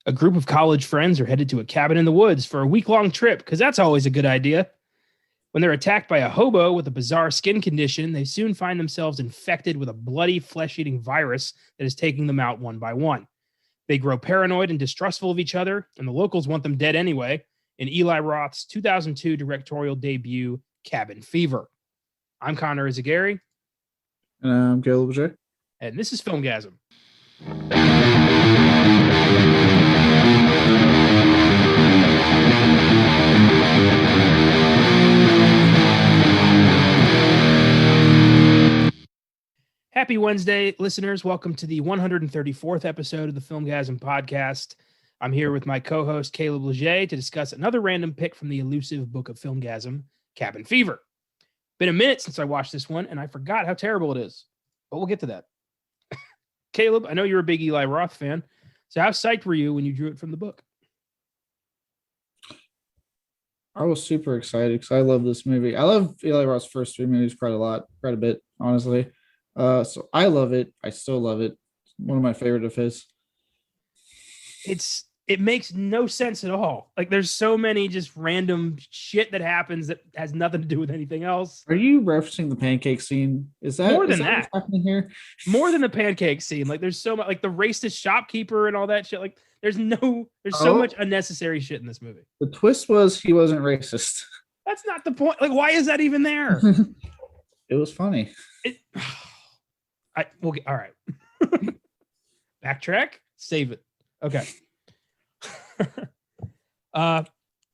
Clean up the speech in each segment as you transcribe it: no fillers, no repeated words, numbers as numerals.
A group of college friends are headed to a cabin in the woods for a week-long trip, because that's always a good idea. When they're attacked by a hobo with a bizarre skin condition, they soon find themselves infected with a bloody, flesh-eating virus that is taking them out one by one. They grow paranoid and distrustful of each other, and the locals want them dead anyway, in Eli Roth's 2002 directorial debut, Cabin Fever. I'm Connor Eyzaguirre. And I'm Caleb J. And this is Filmgazm. Happy Wednesday, listeners. Welcome to the 134th episode of the Filmgazm podcast. I'm here with my co-host, Caleb Leger, to discuss another random pick from the elusive book of Filmgazm, Cabin Fever. Been a minute since I watched this one, and I forgot how terrible it is. But we'll get to that. Caleb, I know you're a big Eli Roth fan. So how psyched were you when you drew it from the book? I was super excited because I love this movie. I love Eli Roth's first three movies quite a bit, honestly. So I love it. I still love it. One of my favorite of his. It makes no sense at all. Like, there's so many just random shit that happens that has nothing to do with anything else. Are you referencing the pancake scene? Is that more than that? What's happening here? More than the pancake scene. Like, there's so much, like the racist shopkeeper and all that shit. Like, there's so much unnecessary shit in this movie. The twist was he wasn't racist. That's not the point. Like, why is that even there? It was funny. All right. Backtrack. Save it. Okay.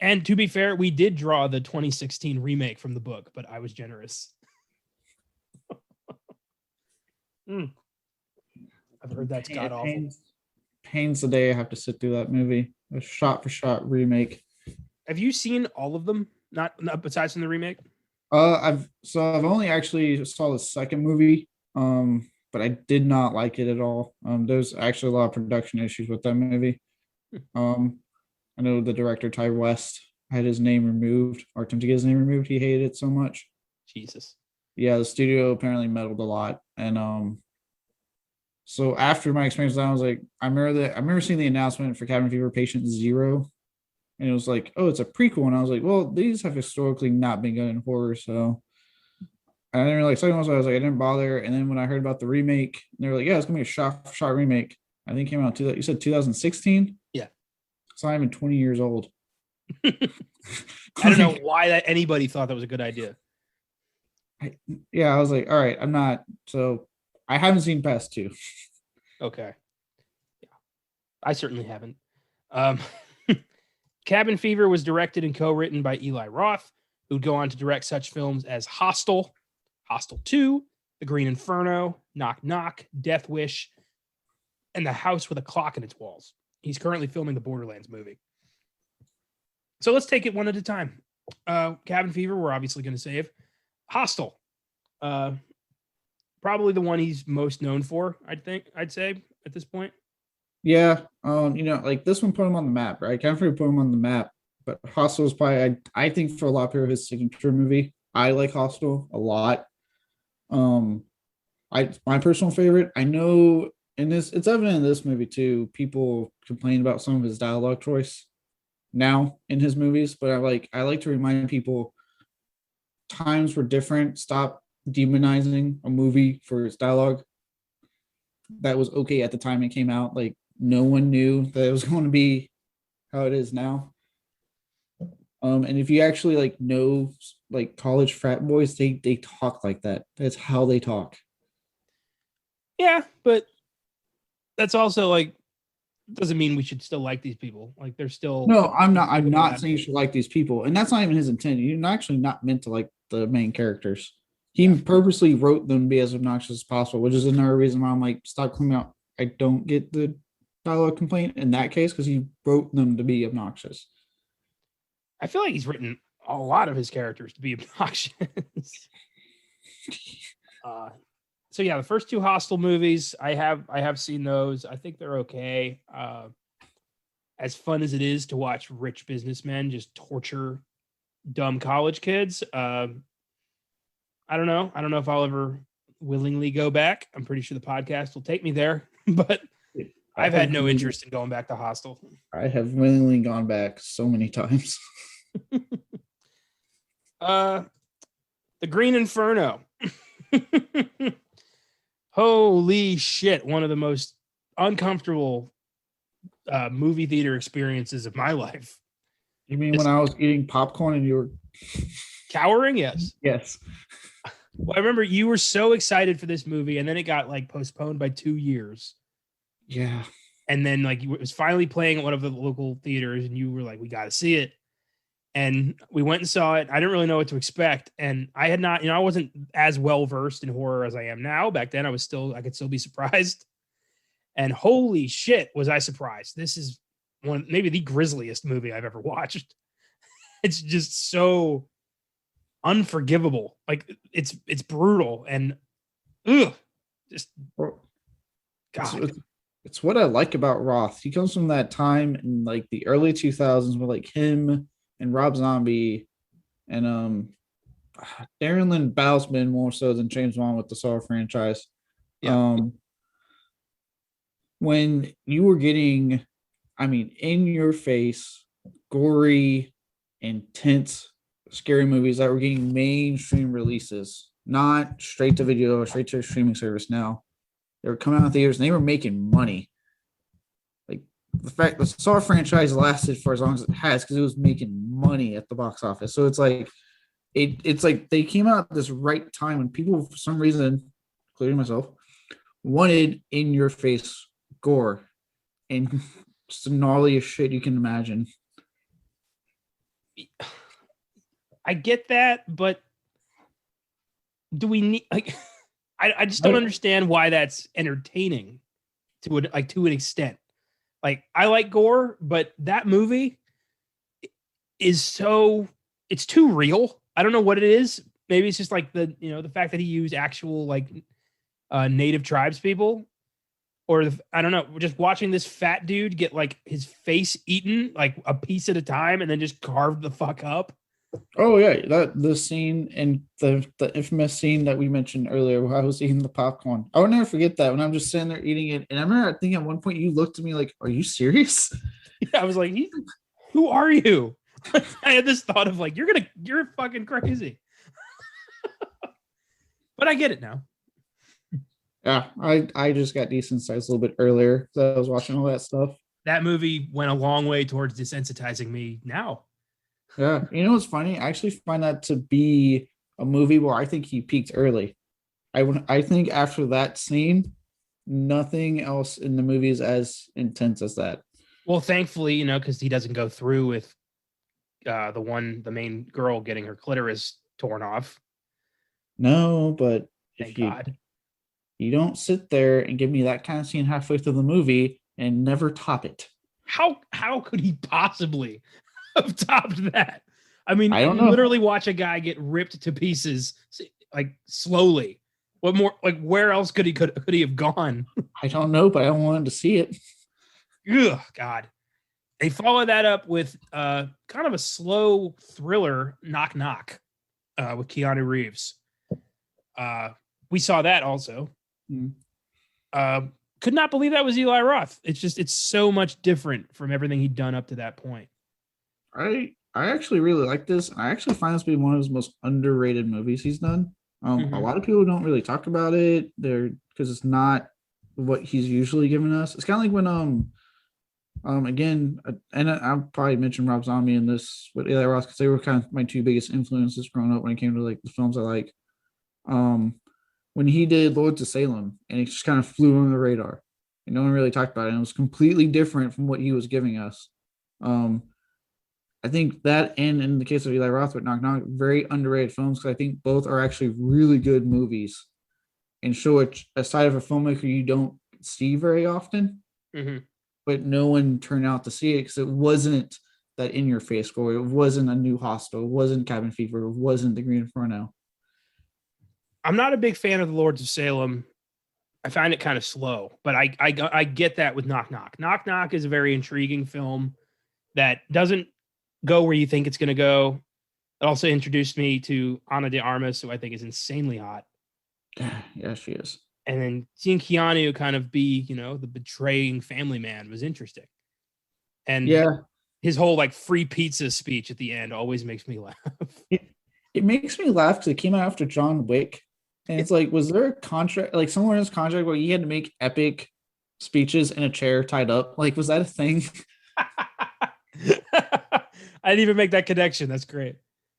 And to be fair, we did draw the 2016 remake from the book, but I was generous. I've heard that's god awful. Pains the day I have to sit through that movie. A shot for shot remake. Have you seen all of them? Not besides from the remake? I've only actually saw the second movie. But I did not like it at all. There's actually a lot of production issues with that movie. I know the director, Ty West, had his name removed, or attempted to get his name removed. He hated it so much. Jesus. Yeah, the studio apparently meddled a lot. And so after my experience with that, I was like, I remember seeing the announcement for Cabin Fever Patient Zero. And it was like, oh, it's a prequel. And I was like, well, these have historically not been good in horror, so I didn't really like second one, so I was like, I didn't bother. And then when I heard about the remake, they were like, yeah, it's gonna be a shot remake. I think it came out you said 2016? Yeah. So I'm even 20 years old. I don't know why anybody thought that was a good idea. I was like, all right, I'm not. So I haven't seen past two. Okay. Yeah. I certainly haven't. Cabin Fever was directed and co-written by Eli Roth, who'd go on to direct such films as Hostel, Hostel 2, The Green Inferno, Knock Knock, Death Wish, and The House with a Clock in Its Walls. He's currently filming the Borderlands movie. So let's take it one at a time. Cabin Fever, we're obviously going to save. Hostel, probably the one he's most known for, I'd say at this point. Yeah, like this one put him on the map, right? Cabin Fever put him on the map, but Hostel is probably, I think, for a lot of people, his signature movie. I like Hostel a lot. My personal favorite. I know it's evident in this movie too. People complain about some of his dialogue choice now in his movies, but I like to remind people times were different. Stop demonizing a movie for its dialogue. That was okay at the time it came out. Like, no one knew that it was going to be how it is now. And if you actually know college frat boys, they talk like that. That's how they talk. Yeah, but that's also doesn't mean we should still like these people. Like, they're still. No, I'm not saying you should like these people, and that's not even his intent. You're actually not meant to like the main characters. He purposely wrote them to be as obnoxious as possible, which is another reason why I'm like, stop coming out. I don't get the dialogue complaint in that case because he wrote them to be obnoxious. I feel like he's written a lot of his characters to be obnoxious. So yeah, the first two Hostel movies, I have seen those. I think they're okay. As fun as it is to watch rich businessmen just torture dumb college kids, I don't know. I don't know if I'll ever willingly go back. I'm pretty sure the podcast will take me there, but I've had no interest in going back to Hostel. I have willingly gone back so many times. The Green Inferno. Holy shit. One of the most uncomfortable movie theater experiences of my life. You mean when I was eating popcorn and you were cowering? Yes. Yes. Well, I remember you were so excited for this movie, and then it got like postponed by 2 years. Yeah. And then like it was finally playing at one of the local theaters, and you were like, we got to see it. And we went and saw it. I didn't really know what to expect. And I had not, I wasn't as well versed in horror as I am now. Back then I could still be surprised. And holy shit, was I surprised. This is maybe the grisliest movie I've ever watched. It's just so unforgivable. Like it's brutal and just God. It's what I like about Roth. He comes from that time in like the early 2000s with like him and Rob Zombie and Darren Lynn Bousman more so than James Wan with the Saw franchise. Yeah. When you were getting, in your face, gory, intense, scary movies that were getting mainstream releases, not straight to video or straight to a streaming service now. They were coming out of theaters and they were making money. Like the fact the Saw franchise lasted for as long as it has because it was making money at the box office. So it's like it's like they came out at this right time when people, for some reason, including myself, wanted in your face gore and just the gnarliest shit you can imagine. I get that, but do we need like I just don't understand why that's entertaining to an extent. Like I like gore, but that movie is it's too real. I don't know what it is. Maybe it's just like the fact that he used actual like native tribes people, or I don't know, just watching this fat dude get like his face eaten like a piece at a time and then just carved the fuck up. Oh yeah, the scene and the infamous scene that we mentioned earlier where I was eating the popcorn. I will never forget that when I'm just sitting there eating it. And I remember I think at one point you looked at me like, "Are you serious?" Yeah, I was like, "Who are you?" I had this thought of like, "You're fucking crazy." But I get it now. Yeah, I just got desensitized a little bit earlier, so I was watching all that stuff. That movie went a long way towards desensitizing me now. Yeah, what's funny? I actually find that to be a movie where I think he peaked early. I think after that scene, nothing else in the movie is as intense as that. Well, thankfully, because he doesn't go through with the main girl getting her clitoris torn off. No, but Thank God. You don't sit there and give me that kind of scene halfway through the movie and never top it. How could he possibly have topped that? I mean, I don't know. Literally watch a guy get ripped to pieces like slowly. What more? Like where else could he have gone? I don't know, but I wanted to see it. Ugh, God. They follow that up with kind of a slow thriller, Knock Knock, with Keanu Reeves. We saw that also. Could not believe that was Eli Roth. It's so much different from everything he'd done up to that point. I actually really like this. I actually find this to be one of his most underrated movies he's done. A lot of people don't really talk about it there because it's not what he's usually given us. It's kind of like when again, and I'll probably mention Rob Zombie in this with Eli Roth because they were kind of my two biggest influences growing up when it came to like the films I like. When he did Lords of Salem and it just kind of flew under the radar and no one really talked about it. And it was completely different from what he was giving us. I think that, and in the case of Eli Roth with Knock Knock, very underrated films because I think both are actually really good movies and show a side of a filmmaker you don't see very often. But no one turned out to see it because it wasn't that in-your-face gore. It wasn't a new Hostel. It wasn't Cabin Fever. It wasn't The Green Inferno. I'm not a big fan of the Lords of Salem. I find it kind of slow, but I get that with Knock Knock. Knock Knock is a very intriguing film that doesn't go where you think it's going to go. It also introduced me to Ana de Armas, who I think is insanely hot. Yeah, she is. And then seeing Keanu kind of be, the betraying family man was interesting. And Yeah, his whole like free pizza speech at the end always makes me laugh. it makes me laugh because it came out after John Wick, and it's like, was there a contract, like somewhere in his contract, where he had to make epic speeches in a chair tied up? Like, was that a thing? I didn't even make that connection. That's great.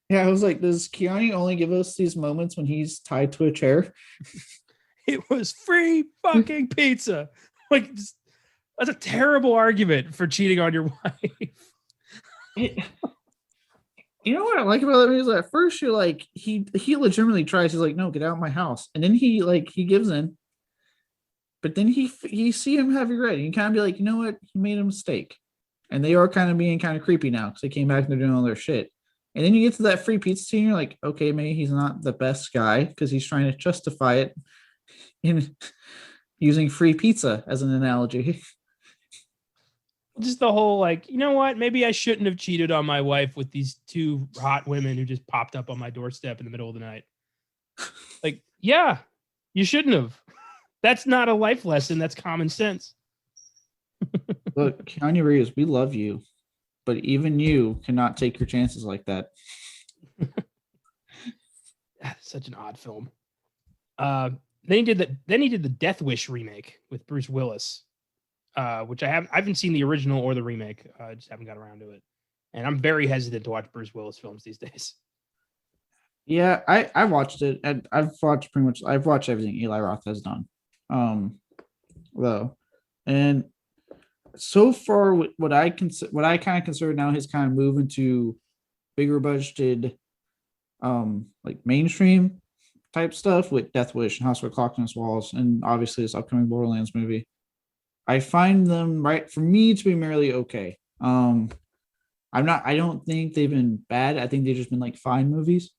Yeah, I was like, does Keanu only give us these moments when he's tied to a chair? It was free fucking pizza. Like, that's a terrible argument for cheating on your wife. You know what I like about that movie is that at first you're like, he legitimately tries. He's like, no, get out of my house, and then he gives in. But then you see him have regret, and you kind of be like, you know what, he made a mistake, and they are kind of being kind of creepy now because they came back and they're doing all their shit. And then you get to that free pizza scene, you're like, okay, maybe he's not the best guy because he's trying to justify it in using free pizza as an analogy. Just the whole like, you know what? Maybe I shouldn't have cheated on my wife with these two hot women who just popped up on my doorstep in the middle of the night. Like, yeah, you shouldn't have. That's not a life lesson. That's common sense. Look, Keanu Reeves, we love you, but even you cannot take your chances like that. That's such an odd film. Then he did the Death Wish remake with Bruce Willis, which I haven't seen the original or the remake. I just haven't got around to it, and I'm very hesitant to watch Bruce Willis films these days. Yeah, I watched it, and I've watched everything Eli Roth has done, though, and so far what I kind of consider now his kind of move into bigger budgeted, like mainstream type stuff with Death Wish and House of Clock on Its Walls, and obviously this upcoming Borderlands movie. I find them, right, for me to be merely okay. I don't think they've been bad. I think they've just been like fine movies.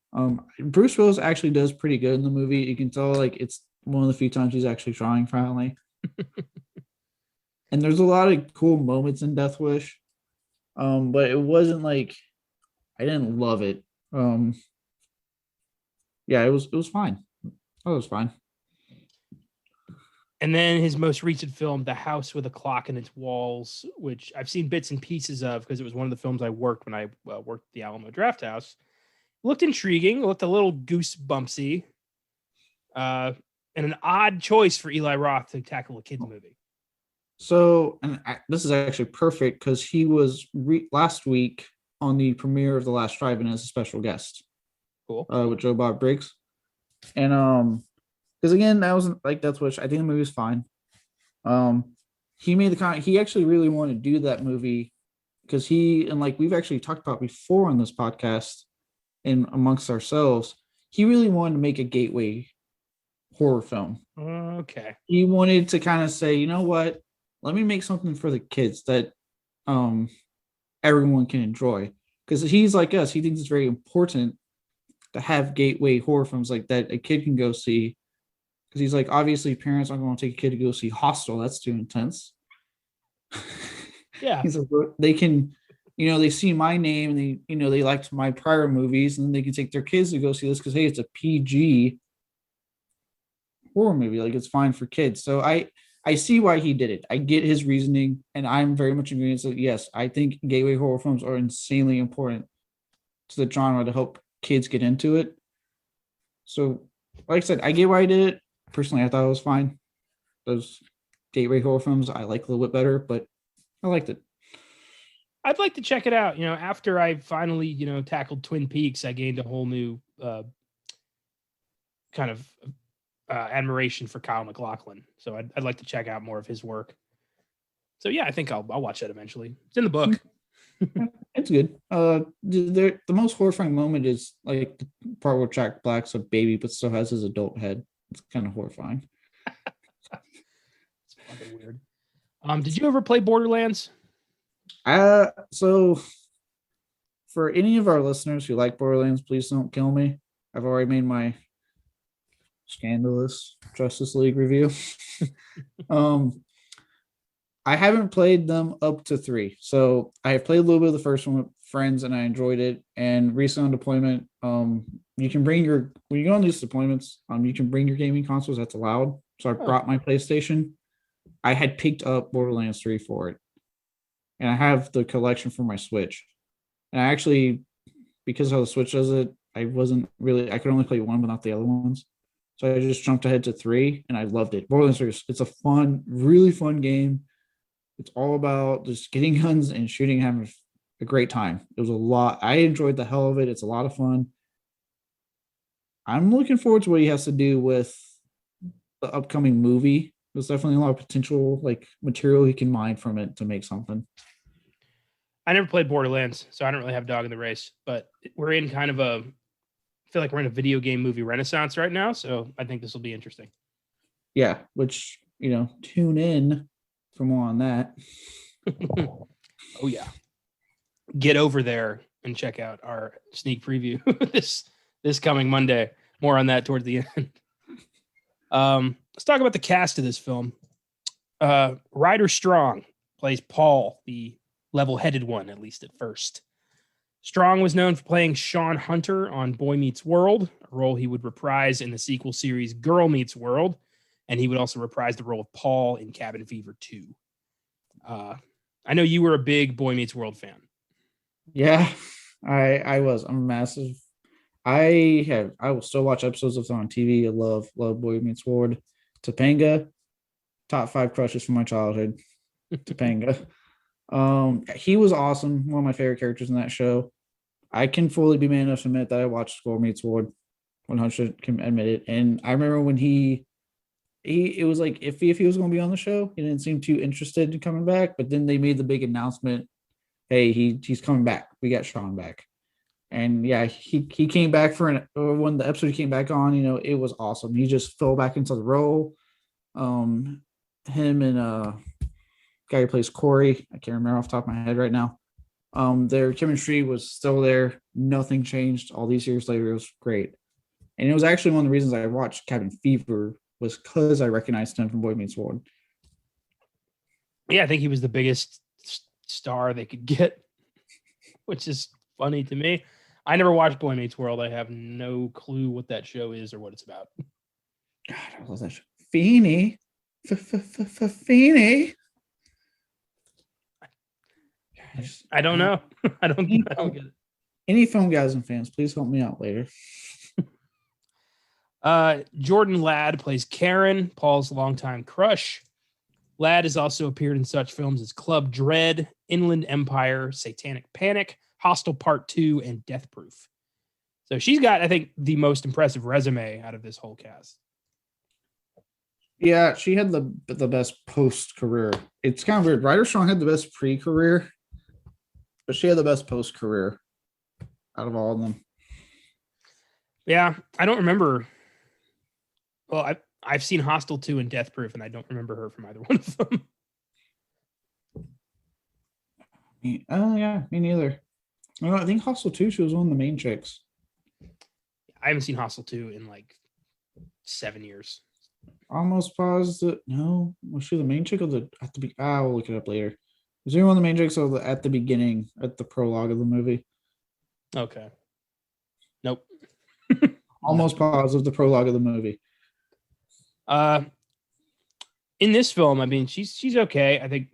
Bruce Willis actually does pretty good in the movie. You can tell like it's one of the few times he's actually trying finally. And there's a lot of cool moments in Death Wish. But it wasn't like I didn't love it. Yeah, it was fine. Oh, it was fine. And then his most recent film, The House with a Clock in Its Walls, which I've seen bits and pieces of because it was one of the films I worked when I worked at the Alamo Draft House. Looked intriguing, looked a little goosebumpsy, and an odd choice for Eli Roth to tackle a kids movie. So, this is actually perfect because he was last week on the premiere of The Last Drive-In as a special guest. Cool. With Joe Bob Briggs. And because again, that was like that's what I think the movie was fine. He made the comment. He actually really wanted to do that movie because like we've actually talked about before on this podcast and amongst ourselves, he really wanted to make a gateway horror film. Okay. He wanted to kind of say, you know what, let me make something for the kids that everyone can enjoy. Because he's like us, he thinks it's very important to have gateway horror films like that a kid can go see. Because he's like, obviously, parents aren't going to take a kid to go see Hostel. That's too intense. Yeah. He's like, they can, they see my name and they liked my prior movies, and they can take their kids to go see this because hey, it's a PG horror movie. Like it's fine for kids. So I see why he did it. I get his reasoning, and I'm very much in agreement. So yes, I think gateway horror films are insanely important to the genre to help kids get into it. So, like I said, I get why I did it. Personally, I thought it was fine. Those gateway horror films I like a little bit better, but I liked it. I'd like to check it out. After I finally, tackled Twin Peaks, I gained a whole new kind of admiration for Kyle MacLachlan. So I'd like to check out more of his work. So yeah, I think I'll watch that eventually. It's in the book. It's good. The most horrifying moment is like the part where Jack Black's a baby but still has his adult head. It's kind of horrifying. It's fucking weird. Did you ever play Borderlands? So for any of our listeners who like Borderlands, please don't kill me. I've already made my scandalous Justice League review. I haven't played them up to 3. So I have played a little bit of the first one with friends and I enjoyed it. And recently on deployment, you can bring when you go on these deployments, you can bring your gaming consoles. That's allowed. So I brought my PlayStation. I had picked up Borderlands 3 for it. And I have the collection for my Switch. And I actually, because how the Switch does it, I could only play one but not the other ones. So I just jumped ahead to 3 and I loved it. Borderlands 3, it's a fun, really fun game. It's all about just getting guns and shooting, having a great time. It was a lot. I enjoyed the hell of it. It's a lot of fun. I'm looking forward to what he has to do with the upcoming movie. There's definitely a lot of potential like material he can mine from it to make something. I never played Borderlands, so I don't really have dog in the race, but we're in kind of I feel like we're in a video game movie renaissance right now, so I think this will be interesting. Yeah, which, tune in for more on that. Oh yeah. Get over there and check out our sneak preview this coming Monday. More on that towards the end. Let's talk about the cast of this film. Ryder Strong plays Paul, the level-headed one, at least at first. Strong was known for playing Sean Hunter on Boy Meets World, a role he would reprise in the sequel series Girl Meets World, and he would also reprise the role of Paul in Cabin Fever 2. I know you were a big Boy Meets World fan. Yeah, I was. I'm a massive. I will still watch episodes of it on TV. I love Boy Meets World. Topanga, top 5 crushes from my childhood. Topanga. He was awesome. One of my favorite characters in that show. I can fully be man enough to admit that I watched Boy Meets World. 100 can admit it. And I remember when it was like if he was going to be on the show, he didn't seem too interested in coming back. But then they made the big announcement, hey, he's coming back. We got Sean back. And yeah, he came back when the episode he came back on, it was awesome. He just fell back into the role. Him and guy who plays Corey, I can't remember off the top of my head right now. Their chemistry was still there. Nothing changed all these years later. It was great. And it was actually one of the reasons I watched Cabin Fever was because I recognized him from Boy Meets World. Yeah, I think he was the biggest star they could get, which is funny to me. I never watched Boy Meets World. I have no clue what that show is or what it's about. God, I love that show. Feeny. Feeny. I don't know. I don't get it. Any Filmgazm fans, please help me out later. Jordan Ladd plays Karen, Paul's longtime crush. Ladd has also appeared in such films as Club Dread, Inland Empire, Satanic Panic, Hostel Part 2, and Death Proof. So she's got, I think, the most impressive resume out of this whole cast. Yeah, she had the best post-career. It's kind of weird. Ryder Strong had the best pre-career, but she had the best post-career out of all of them. Yeah, I don't remember. Well, I've seen Hostel 2 and Death Proof, and I don't remember her from either one of them. Yeah, me neither. Well, I think Hostel 2, she was one of the main chicks. I haven't seen Hostel 2 in like 7 years. Almost positive. No, was she the main chick of I'll look it up later. Was she one of the main chicks at the beginning, at the prologue of the movie? Okay. Nope. Almost positive the prologue of the movie. In this film, I mean, she's okay. I think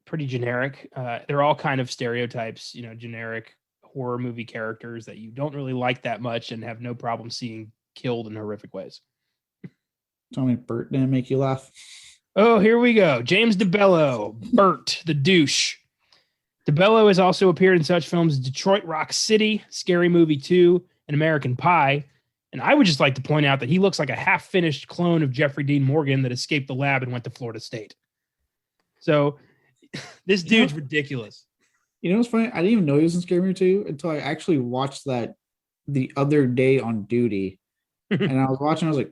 pretty generic. They're all kind of stereotypes, generic horror movie characters that you don't really like that much and have no problem seeing killed in horrific ways. Tell me Bert didn't make you laugh. Oh, here we go. James DeBello, Bert, the douche. DeBello has also appeared in such films as Detroit Rock City, Scary Movie 2, and American Pie. And I would just like to point out that he looks like a half-finished clone of Jeffrey Dean Morgan that escaped the lab and went to Florida State. So this dude's ridiculous. You know what's funny? I didn't even know he was in Scary Movie 2 until I actually watched that the other day on duty. And I was watching, I was like,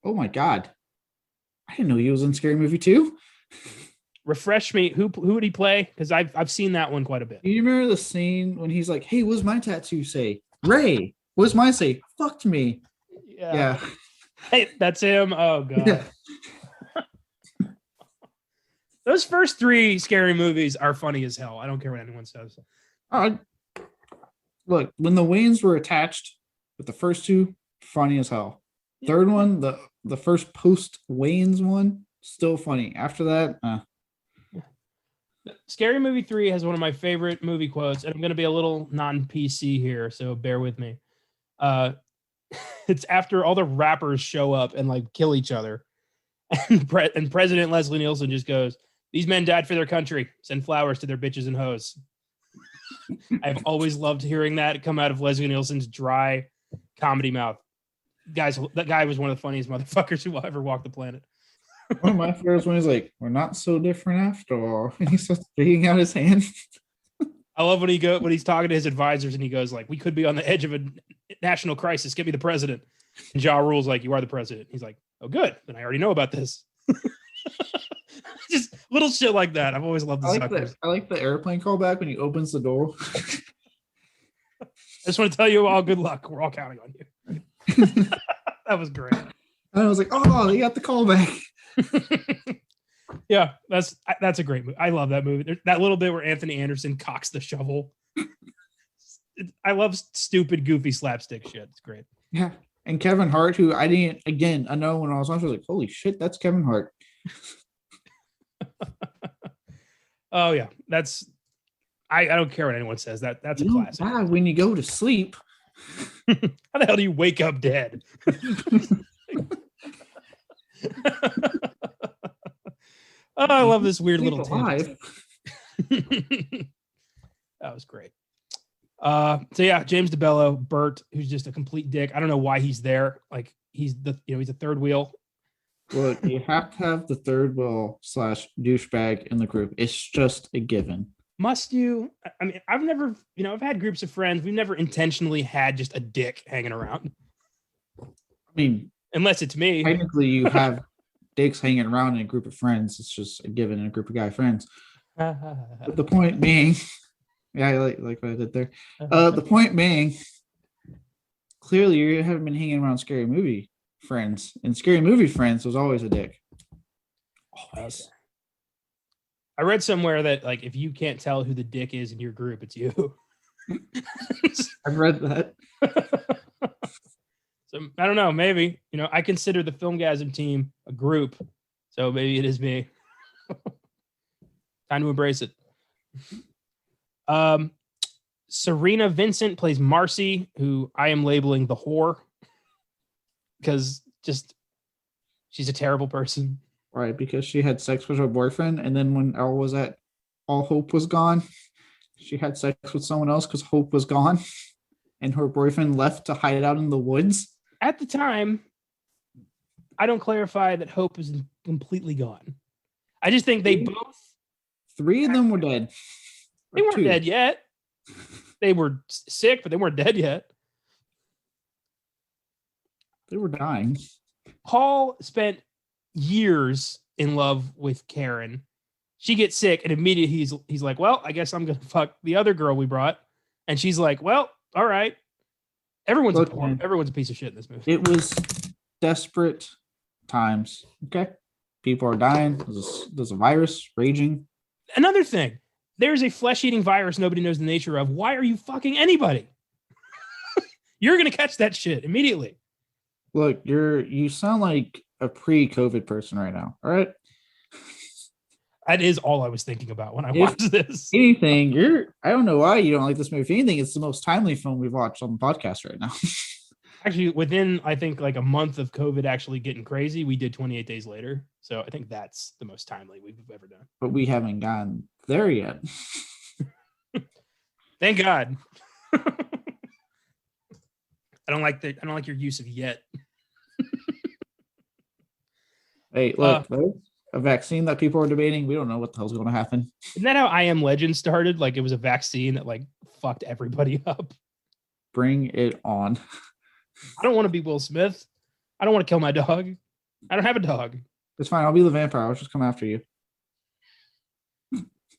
oh my God. I didn't know he was in Scary Movie 2. Refresh me. Who would he play? Because I've seen that one quite a bit. You remember the scene when he's like, hey, what's my tattoo say? Ray. What's mine say? Fucked me. Yeah. Hey, that's him. Oh God. Yeah. Those first 3 Scary Movies are funny as hell. I don't care what anyone says. Look, when the wings were attached with the first 2, funny as hell. Third one, the first post Wayne's one, still funny. After that, Scary Movie 3 has one of my favorite movie quotes, and I'm going to be a little non-PC here, so bear with me. Uh, it's after all the rappers show up and like kill each other, and President Leslie Nielsen just goes, "These men died for their country. Send flowers to their bitches and hoes." I've always loved hearing that come out of Leslie Nielsen's dry comedy mouth. Guys, that guy was one of the funniest motherfuckers who ever walked the planet. one of my favorites when he's like, "We're not so different after all," and he starts sticking out his hand. I love when he's talking to his advisors and he goes like, "We could be on the edge of a national crisis. Get me the president." And Ja Rule's like, "You are the president." He's like, "Oh, good. Then I already know about this." Just little shit like that. I've always loved the suckers. I like the airplane callback when he opens the door. I just want to tell you all good luck. We're all counting on you. That was great. And I was like, "Oh, they got the callback." Yeah, that's a great movie. I love that movie. There's that little bit where Anthony Anderson cocks the shovel. I love stupid, goofy slapstick shit. It's great. Yeah. And Kevin Hart, who I know when I was watching, I was like, "Holy shit, that's Kevin Hart." Oh yeah, I don't care what anyone says. That's a classic. When you go to sleep. How the hell do you wake up dead? Oh, I love this weird little tangent. That was great. So yeah, James DeBello, Bert, who's just a complete dick. I don't know why he's there. Like he's a third wheel. Well, you have to have the third wheel / douchebag in the group. It's just a given. Must you? I mean, I've never, I've had groups of friends. We've never intentionally had just a dick hanging around. I mean, unless it's me. Technically, you have dicks hanging around in a group of friends. It's just a given in a group of guy friends. But the point being, yeah, I like what I did there. The point being, clearly you haven't been hanging around scary movie friends, and scary movie friends was always a dick. Always. Okay. I read somewhere that like if you can't tell who the dick is in your group, it's you. I've read that. So I don't know. Maybe I consider the Filmgazm team a group, so maybe it is me. Time to embrace it. Serena Vincent plays Marcy, who I am labeling the whore because she's a terrible person. Right, because she had sex with her boyfriend, and then when all hope was gone, she had sex with someone else because hope was gone, and her boyfriend left to hide out in the woods. At the time, I don't clarify that hope was completely gone. I just think they both... 3 of them were dead. They weren't dead yet. They were sick, but they weren't dead yet. They were dying. Paul spent years in love with Karen. She gets sick, and immediately he's like, "Well, I guess I'm gonna fuck the other girl we brought." And she's like, "Well, all right." Everyone's a piece of shit in this movie. It was desperate times. Okay, people are dying. There's a virus raging. Another thing, there's a flesh-eating virus nobody knows the nature of. Why are you fucking anybody? You're gonna catch that shit immediately. Look, you sound like a pre-COVID person right now. All right. That is all I was thinking about when I watched this. Anything, I don't know why you don't like this movie. If anything, it's the most timely film we've watched on the podcast right now. Actually, within, I think, like a month of COVID actually getting crazy, we did 28 Days Later. So I think that's the most timely we've ever done. But we haven't gotten there yet. Thank God. I don't like your use of yet. Hey, look, a vaccine that people are debating. We don't know what the hell's going to happen. Isn't that how I Am Legend started? Like it was a vaccine that like fucked everybody up. Bring it on. I don't want to be Will Smith. I don't want to kill my dog. I don't have a dog. It's fine. I'll be the vampire. I'll just come after you.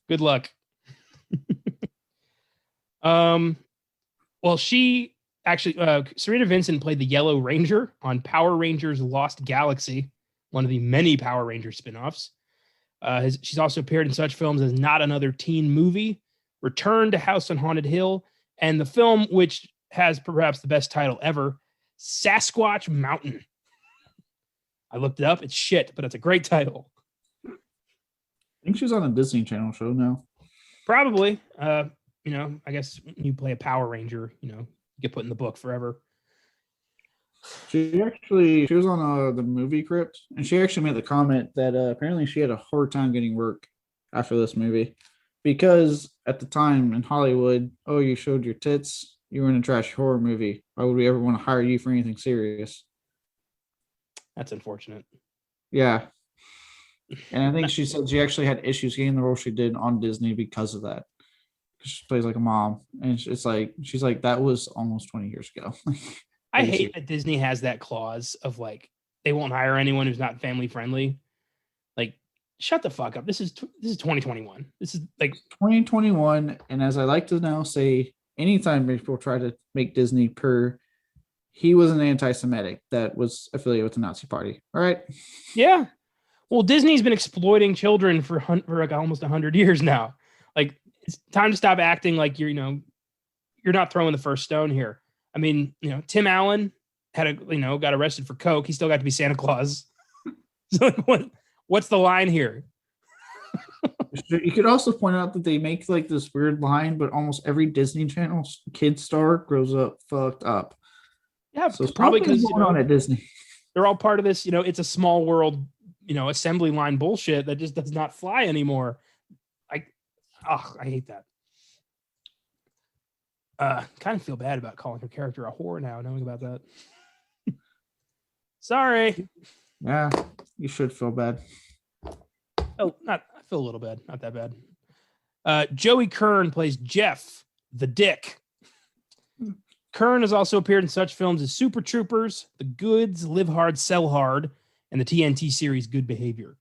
Good luck. Well, she actually, Serena Vincent played the Yellow Ranger on Power Rangers Lost Galaxy, one of the many Power Rangers spinoffs. She's also appeared in such films as Not Another Teen Movie, Return to House on Haunted Hill, and the film which has perhaps the best title ever, Sasquatch Mountain. I looked it up. It's shit, but it's a great title. I think she's on a Disney Channel show now. Probably. I guess you play a Power Ranger, you get put in the book forever. She was on the movie Crypt, and she actually made the comment that apparently she had a hard time getting work after this movie because at the time in Hollywood, oh, you showed your tits, you were in a trash horror movie. Why would we ever want to hire you for anything serious? That's unfortunate. Yeah. And I think she said she actually had issues getting the role she did on Disney because of that. She plays like a mom, and it's like she's like, that was almost 20 years ago. I hate that Disney has that clause of like they won't hire anyone who's not family friendly. Like, shut the fuck up. This is 2021. This is like 2021, and as I like to now say, anytime people try to make Disney he was an anti-Semitic that was affiliated with the Nazi Party. All right. Yeah. Well, Disney's been exploiting children for like almost 100 years now. Like, it's time to stop acting like you're not throwing the first stone here. I mean, Tim Allen got arrested for coke. He still got to be Santa Claus. So like, what's the line here? You could also point out that they make like this weird line, but almost every Disney Channel kid star grows up fucked up. Yeah, so it's probably because going on at Disney. They're all part of this. It's a small world, assembly line bullshit that just does not fly anymore. I hate that. Kind of feel bad about calling her character a whore now, knowing about that. Sorry. Yeah, you should feel bad. Oh, I feel a little bad. Not that bad. Joey Kern plays Jeff, the Dick. Kern has also appeared in such films as Super Troopers, The Goods, Live Hard, Sell Hard, and the TNT series Good Behavior.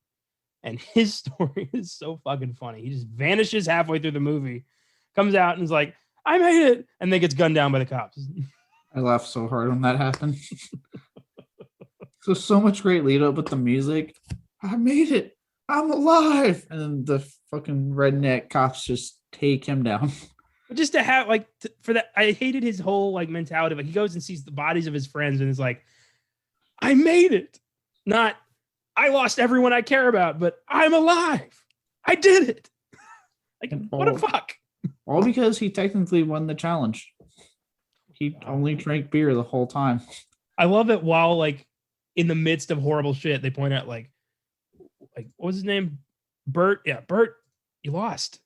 And his story is so fucking funny. He just vanishes halfway through the movie, comes out and is like, I made it, and then gets gunned down by the cops. I laughed so hard when that happened. So much great lead up with the music. I made it. I'm alive. And then the fucking redneck cops just take him down. But just to have for that, I hated his whole mentality. Like, he goes and sees the bodies of his friends and is like, I made it. Not, I lost everyone I care about, but I'm alive. I did it. Like, what the fuck? All because he technically won the challenge. He only drank beer the whole time. I love it while in the midst of horrible shit, they point out what was his name? Bert. Yeah, Bert, you lost.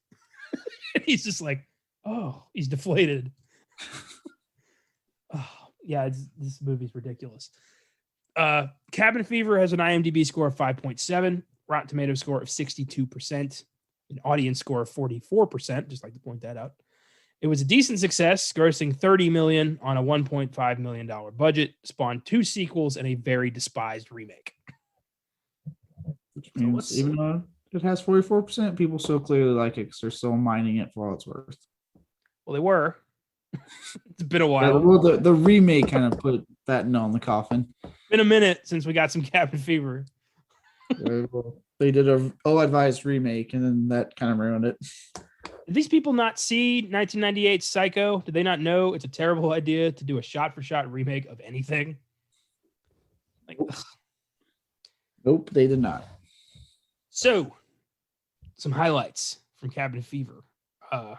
And he's just like, oh, he's deflated. Oh, yeah, this movie's ridiculous. Cabin Fever has an IMDb score of 5.7, Rotten Tomatoes score of 62%, an audience score of 44%. Just like to point that out. It was a decent success, grossing $30 million on a $1.5 million budget, spawned 2 sequels and a very despised remake. Which means even though it has 44%, people still clearly like it because they're still mining it for all it's worth. Well, they were. It's been a while. Yeah, well, the remake kind of put that nail in the coffin. Been a minute since we got some Cabin Fever. They did a ill-advised remake, and then that kind of ruined it. Did these people not see 1998 Psycho? Did they not know it's a terrible idea to do a shot-for-shot remake of anything? Nope, they did not. So, some highlights from Cabin Fever. I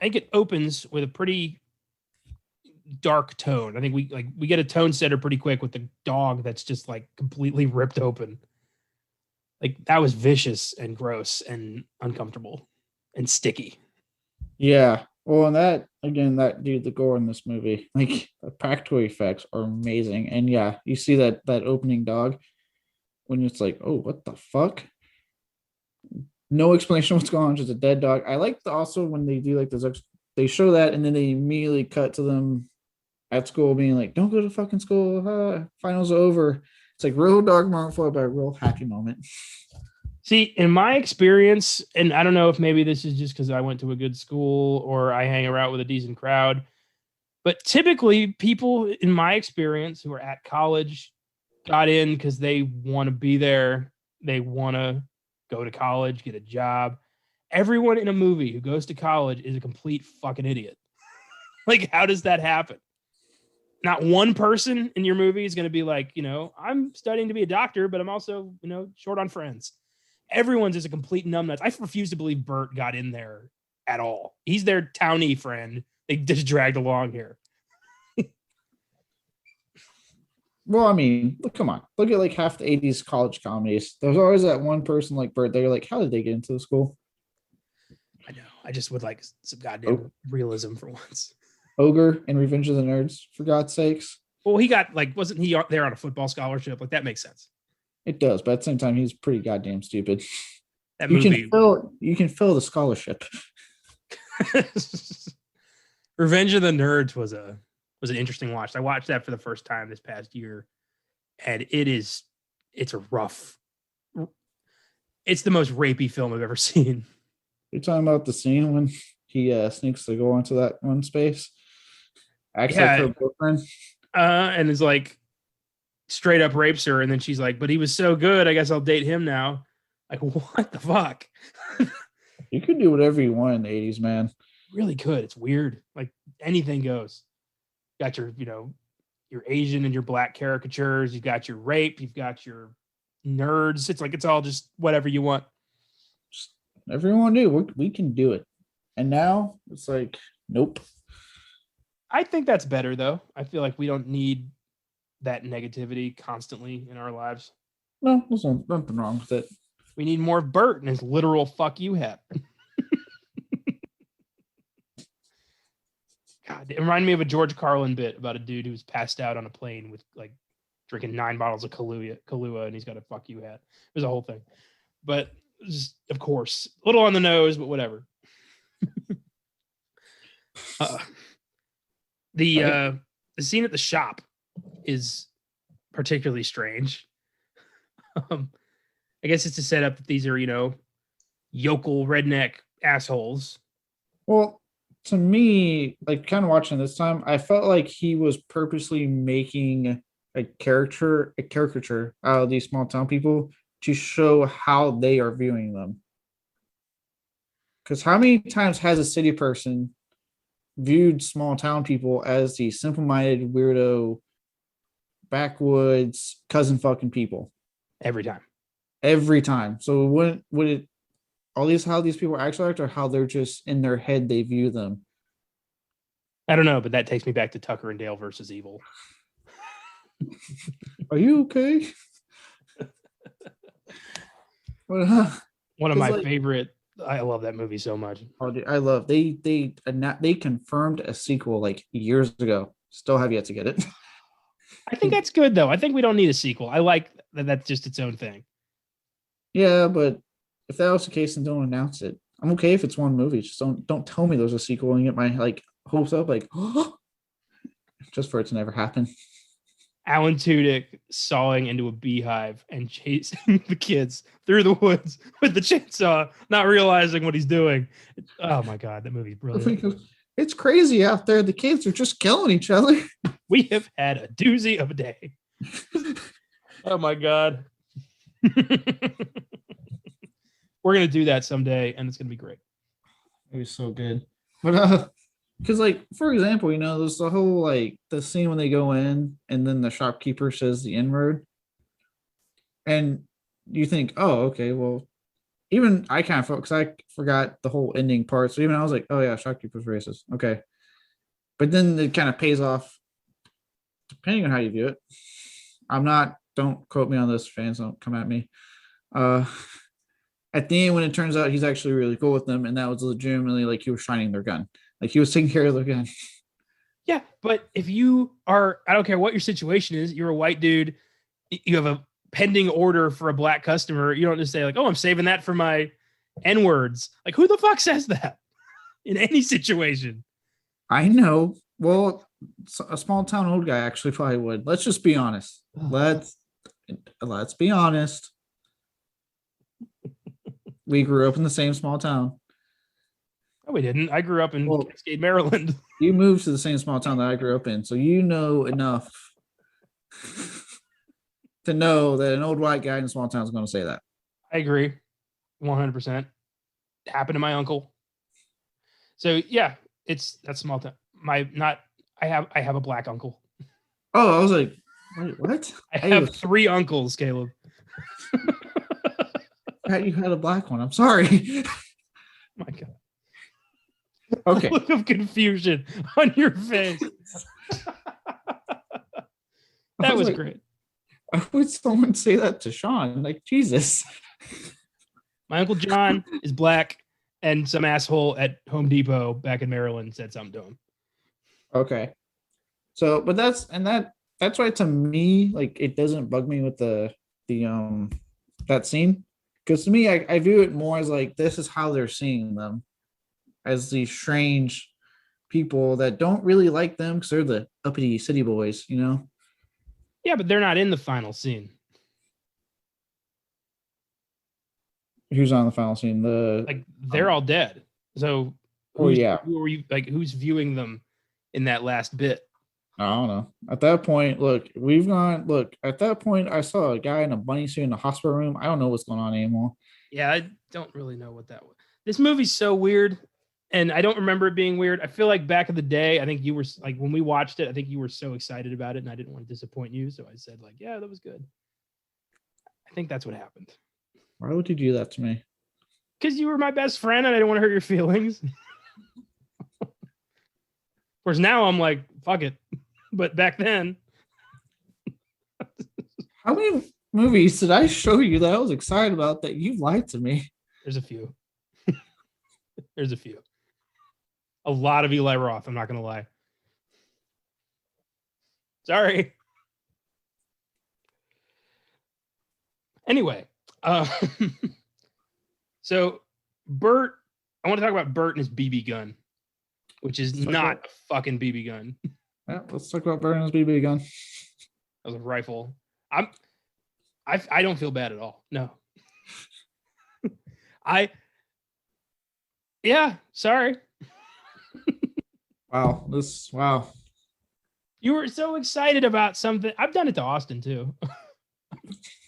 think it opens with a pretty dark tone. I think we get a tone setter pretty quick with the dog that's just completely ripped open. That was vicious and gross and uncomfortable and sticky. Yeah. Well, and the gore in this movie, the practical effects are amazing. And yeah, you see that opening dog when it's like, oh, what the fuck? No explanation what's going on, just a dead dog. I like also when they do this, they show that and then they immediately cut to them at school being like, don't go to fucking school. Finals are over. It's real dark moment followed by a real happy moment. See, in my experience, and I don't know if maybe this is just because I went to a good school or I hang around with a decent crowd, but typically people in my experience who are at college got in because they want to be there. They want to go to college, get a job. Everyone in a movie who goes to college is a complete fucking idiot. How does that happen? Not one person in your movie is going to be like, I'm studying to be a doctor, but I'm also, short on friends. Everyone's just a complete numbnuts. I refuse to believe Bert got in there at all. He's their townie friend. They just dragged along here. Well, I mean, come on. Look at like half the 80s college comedies. There's always that one person like Bert. They're like, how did they get into the school? I know. I just would like some goddamn realism for once. Ogre and Revenge of the Nerds, for God's sakes. Well, he got wasn't he there on a football scholarship? Like that makes sense. It does, but at the same time, he's pretty goddamn stupid. That movie. You can fill the scholarship. Revenge of the Nerds was an interesting watch. I watched that for the first time this past year, and it's a rough. It's the most rapey film I've ever seen. You're talking about the scene when he sneaks to go into that one space, acts like her boyfriend, and is like straight up rapes her, and then she's like, "But he was so good, I guess I'll date him now." Like, what the fuck? You could do whatever you want in the 80s, man. Really could. It's weird. Like anything goes. Got your, your Asian and your black caricatures. You've got your rape. You've got your nerds. It's like it's all just whatever you want. Just everyone do. We can do it. And now it's like, nope. I think that's better though. I feel like we don't need that negativity constantly in our lives. No, there's nothing wrong with it. We need more Bert and his literal fuck you hat. God, it reminded me of a George Carlin bit about a dude who was passed out on a plane with like drinking 9 bottles of Kahlua, and he's got a fuck you hat. It was a whole thing. But just, of course, a little on the nose, but whatever. The scene at the shop is particularly strange. I guess it's to set up that these are, yokel redneck assholes. Well, to me, like kind of watching this time, I felt like he was purposely making a caricature out of these small town people to show how they are viewing them. Because how many times has a city person viewed small town people as the simple-minded, weirdo, backwoods, cousin fucking people? Every time. So would it all these how these people actually act, or how they're just in their head they view them? I don't know, but that takes me back to Tucker and Dale versus Evil. Are you okay? One of my favorite. I love that movie so much. Oh, dude, I love they confirmed a sequel like years ago. Still have yet to get it. I think that's good though. I think we don't need a sequel. I like that that's just its own thing. Yeah, but if that was the case, then don't announce it. I'm okay if it's one movie. Just don't tell me there's a sequel and get my hopes up just for it to never happen. Alan Tudyk sawing into a beehive and chasing the kids through the woods with the chainsaw, not realizing what he's doing. Oh my God, that movie's brilliant. It's crazy out there. The kids are just killing each other. We have had a doozy of a day. Oh my God. We're going to do that someday, and it's going to be great. It was so good. But, because, for example, there's the whole, the scene when they go in, and then the shopkeeper says the N-word. And you think, oh, okay, well, even I kind of felt, because I forgot the whole ending part. So even I was like, oh, yeah, shopkeeper's racist. Okay. But then it kind of pays off, depending on how you view it. Don't quote me on this, fans, don't come at me. At the end, when it turns out he's actually really cool with them, and that was legitimately he was shining their gun. He was taking care of their gun. Yeah, but if you are, I don't care what your situation is, you're a white dude, you have a pending order for a black customer, you don't just say oh, I'm saving that for my N-words. Who the fuck says that in any situation? I know. Well, a small town old guy actually probably would. Let's just be honest. Let's be honest. We grew up in the same small town. No, we didn't. I grew up in Cascade, Maryland. You moved to the same small town that I grew up in, so you know enough to know that an old white guy in a small town is going to say that. I agree, 100%. It happened to my uncle. So yeah, that's small town. I have a black uncle. Oh, I was like, wait, what? I have 3 uncles, Caleb. You had a black one. I'm sorry. My God. Okay. Look of confusion on your face. That was like, great. Why would someone say that to Sean? Like, Jesus. My Uncle John is black, and some asshole at Home Depot back in Maryland said something to him. Okay. So, but that's why to me, like, it doesn't bug me with the that scene. Because to me, I view it more as like this is how they're seeing them as these strange people that don't really like them because they're the uppity city boys, you know? Yeah, but they're not in the final scene. Who's on the final scene? They're all dead. So yeah. Who are you like who's viewing them in that last bit? I don't know. At that point, at that point, I saw a guy in a bunny suit in the hospital room. I don't know what's going on anymore. Yeah, I don't really know what that was. This movie's so weird, and I don't remember it being weird. I feel like back in the day, I think you were like when we watched it, I think you were so excited about it, and I didn't want to disappoint you, so I said like, yeah, that was good. I think that's what happened. Why would you do that to me? Because you were my best friend, and I didn't want to hurt your feelings. Of course, now I'm like, fuck it. But back then, how many movies did I show you that I was excited about that you lied to me? There's a few. There's a few. A lot of Eli Roth, I'm not going to lie. Sorry. Anyway, so Bert, I want to talk about Bert and his BB gun, which is not a fucking BB gun. Yeah, let's talk about Bert and his BB gun. That was a rifle. I don't feel bad at all. No. Yeah, sorry. Wow. You were so excited about something. I've done it to Austin too.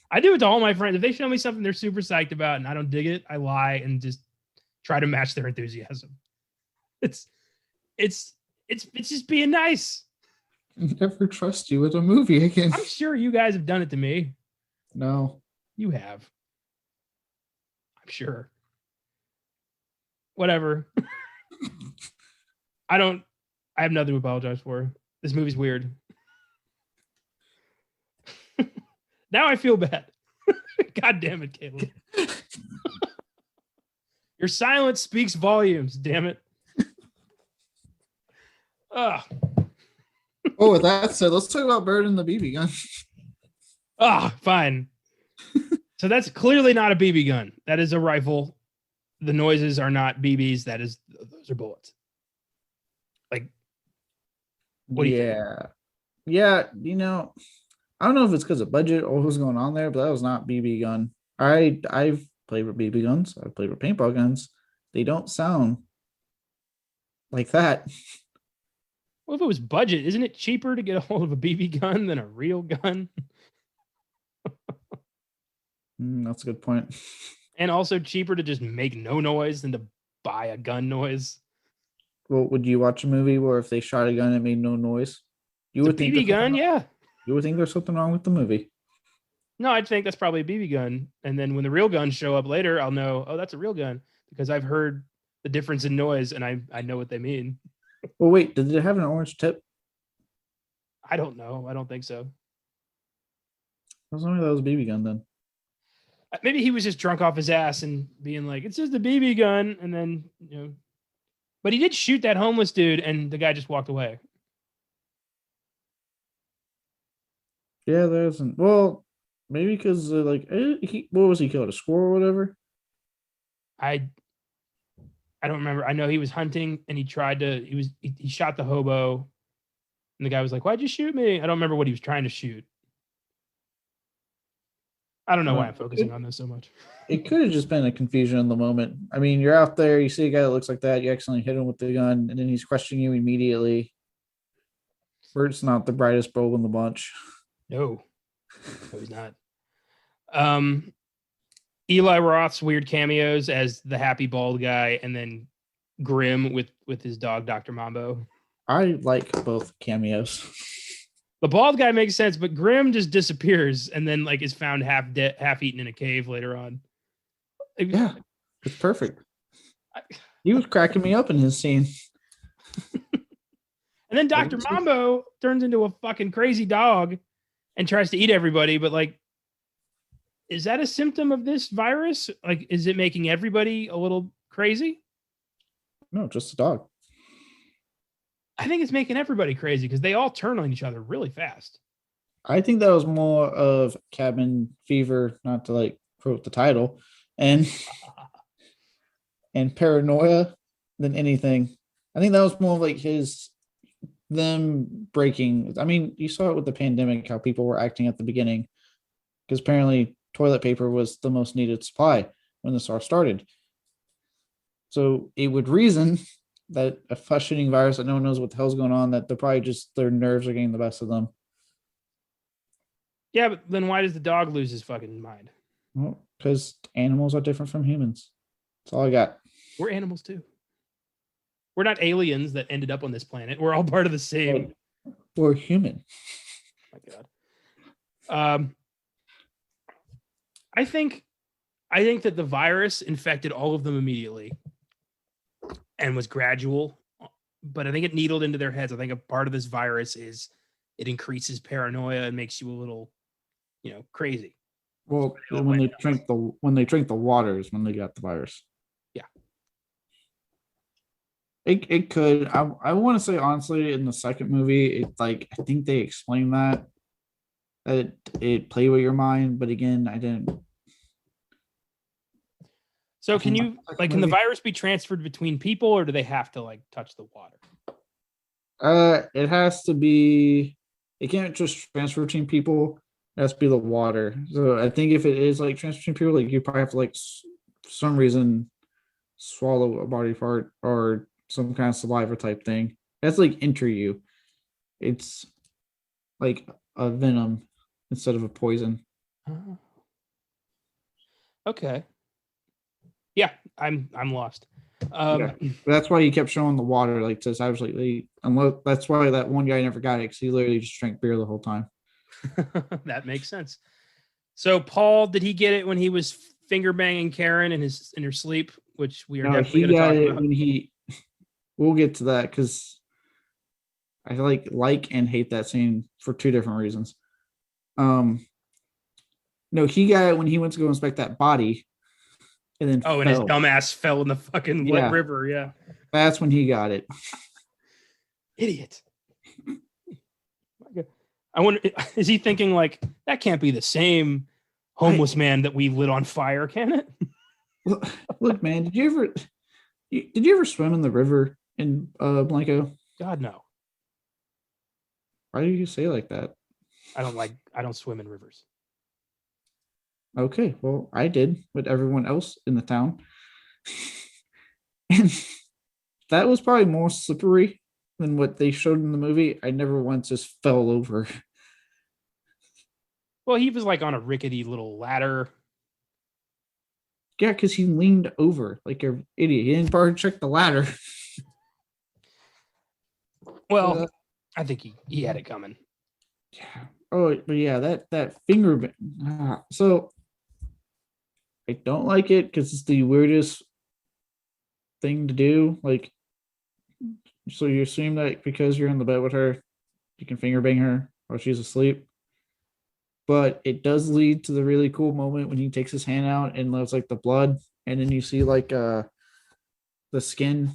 I do it to all my friends. If they show me something they're super psyched about and I don't dig it, I lie and just try to match their enthusiasm. It's just being nice. Never trust you with a movie again. I'm sure you guys have done it to me. No. You have. I'm sure. Whatever. I have nothing to apologize for. This movie's weird. Now I feel bad. God damn it, Caleb. Your silence speaks volumes, damn it. Ugh. Oh, with that said, let's talk about Bert and the BB gun. Fine. So that's clearly not a BB gun. That is a rifle. The noises are not BBs. Those are bullets. Like, what do you think? Yeah, you know, I don't know if it's because of budget or what's going on there, but that was not BB gun. I've played with BB guns. I've played with paintball guns. They don't sound like that. Well, if it was budget, isn't it cheaper to get a hold of a BB gun than a real gun? That's a good point. And also cheaper to just make no noise than to buy a gun noise. Well, would you watch a movie where if they shot a gun and it made no noise? You would think BB gun, yeah. You would think there's something wrong with the movie. No, I'd think that's probably a BB gun. And then when the real guns show up later, I'll know, oh, that's a real gun because I've heard the difference in noise and I know what they mean. Well, wait, did it have an orange tip? I don't know. I don't think so. I was wondering that was a BB gun then. Maybe he was just drunk off his ass and being like, it's just a BB gun. And then, but he did shoot that homeless dude and the guy just walked away. Yeah, there isn't. Well, maybe because what was he killed? A squirrel or whatever? I don't remember. I know he was hunting and he shot the hobo and the guy was like, why'd you shoot me? I don't remember what he was trying to shoot. I don't know why I'm focusing on this so much. It could have just been a confusion in the moment. I mean, you're out there, you see a guy that looks like that, you accidentally hit him with the gun, and then he's questioning you immediately. Bert's not the brightest bulb in the bunch. No, he's not. Eli Roth's weird cameos as the happy bald guy, and then Grim with his dog, Dr. Mambo. I like both cameos. The bald guy makes sense, but Grimm just disappears and then like is found half dead, half eaten in a cave later on. Yeah, it's perfect. He was cracking me up in his scene. And then Dr. Mambo turns into a fucking crazy dog and tries to eat everybody. But like, is that a symptom of this virus? Like, is it making everybody a little crazy? No, just a dog. I think it's making everybody crazy because they all turn on each other really fast. I think that was more of cabin fever, not to like quote the title, and paranoia than anything. I think that was more like them breaking. I mean, you saw it with the pandemic, how people were acting at the beginning, because apparently toilet paper was the most needed supply when this all started. So it would reason that a flesh-eating virus that no one knows what the hell's going on, that they're probably just their nerves are getting the best of them. Yeah, but then why does the dog lose his fucking mind? Well, because animals are different from humans. That's all I got. We're animals too. We're not aliens that ended up on this planet. We're all part of the same. We're human. Oh my God. I think that the virus infected all of them immediately and was gradual, but I think it needled into their heads. I think a part of this virus is it increases paranoia and makes you a little, crazy. Well, when they drink the water is when they got the virus. Yeah. It could. I want to say honestly, in the second movie, I think they explained that it played with your mind, but again, I didn't. So can the virus be transferred between people, or do they have to like touch the water? It has to be. It can't just transfer between people. It has to be the water. So I think if it is like transfer between people, like you probably have to like for some reason swallow a body part or some kind of saliva type thing. That's like enter you. It's like a venom instead of a poison. Okay. Yeah, I'm lost. Yeah, that's why he kept showing the water like to obviously. Unless that's why that one guy never got it because he literally just drank beer the whole time. That makes sense. So Paul, did he get it when he was finger banging Karen in her sleep? Which we are definitely going to talk about. When we'll get to that because I like and hate that scene for two different reasons. No, he got it when he went to go inspect that body. And then and his dumbass fell in the fucking river. Yeah. That's when he got it. Idiot. I wonder, is he thinking like, that can't be the same homeless man that we lit on fire, can it? Look, man, did you ever swim in the river in Blanco? God, no. Why do you say like that? I don't swim in rivers. Okay, well, I did with everyone else in the town. And that was probably more slippery than what they showed in the movie. I never once just fell over. Well, he was like on a rickety little ladder. Yeah, because he leaned over like an idiot. He didn't bother to check the ladder. Well, I think he had it coming. Yeah. Oh, but yeah, that finger. So I don't like it because it's the weirdest thing to do. Like, so you assume that because you're in the bed with her, you can finger bang her while she's asleep. But it does lead to the really cool moment when he takes his hand out and there's like the blood, and then you see like the skin,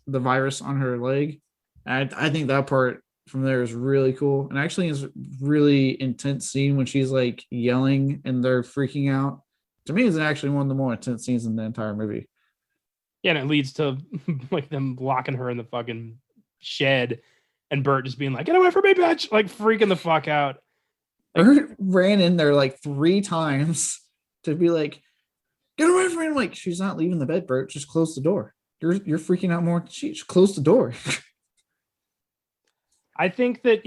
the virus on her leg. I think that part from there is really cool, and actually is really intense scene when she's like yelling and they're freaking out. To me, it's actually one of the more intense scenes in the entire movie. Yeah, and it leads to like them locking her in the fucking shed, and Bert just being like, "Get away from me, bitch!" Like freaking the fuck out. Bert ran in there like 3 times to be like, "Get away from me!" I'm like, she's not leaving the bed, Bert. Just close the door. You're freaking out more. Just close the door. I think that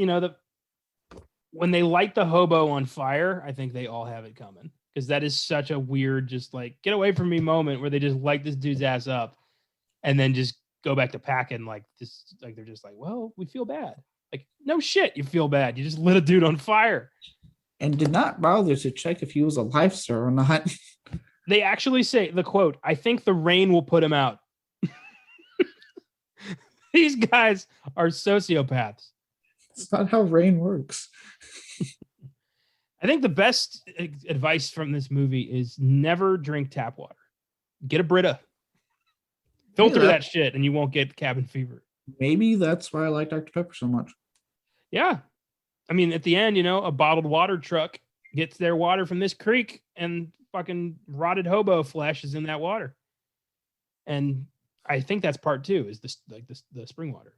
when they light the hobo on fire, I think they all have it coming. Because that is such a weird, just like, get away from me moment where they just light this dude's ass up and then just go back to packing like this. Like, they're just like, well, we feel bad. Like, no shit, you feel bad. You just lit a dude on fire. And did not bother to check if he was a lifesaver or not. They actually say the quote, I think the rain will put him out. These guys are sociopaths. It's not how rain works. I think the best advice from this movie is never drink tap water. Get a Brita. Filter that shit and you won't get cabin fever. Maybe that's why I like Dr. Pepper so much. Yeah. I mean, at the end, a bottled water truck gets their water from this creek and fucking rotted hobo flesh is in that water. And I think that's part 2 is this like this the spring water.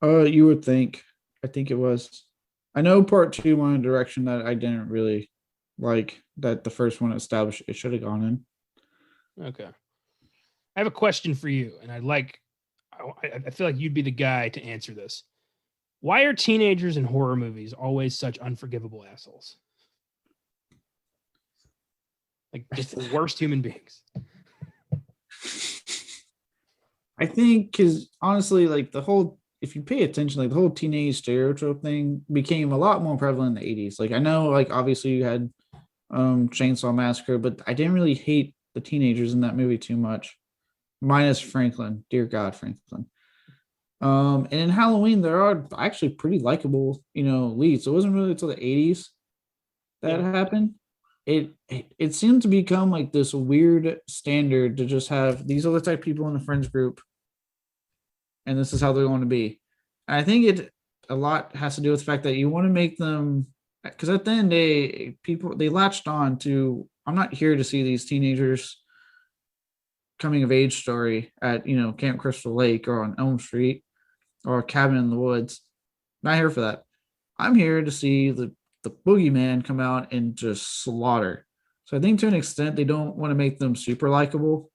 You would think. I think it was. I know part 2 went in a direction that I didn't really like, that the first one established it should have gone in. Okay. I have a question for you, and I feel like you'd be the guy to answer this. Why are teenagers in horror movies always such unforgivable assholes? Like, just the worst human beings. I think because honestly, like if you pay attention, like the whole teenage stereotype thing became a lot more prevalent in the 80s. Like I know, like obviously you had Chainsaw Massacre, but I didn't really hate the teenagers in that movie too much. Minus Franklin. Dear God, Franklin. And in Halloween, there are actually pretty likable, leads. So it wasn't really until the 80s that happened. It seemed to become like this weird standard to just have these are the type of people in the friends group, and this is how they're going to be. And I think a lot has to do with the fact that you want to make them, because at the end of the day, people they latched on to. I'm not here to see these teenagers coming of age story at Camp Crystal Lake or on Elm Street or a cabin in the woods. Not here for that. I'm here to see the boogeyman come out and just slaughter. So I think to an extent they don't want to make them super likable.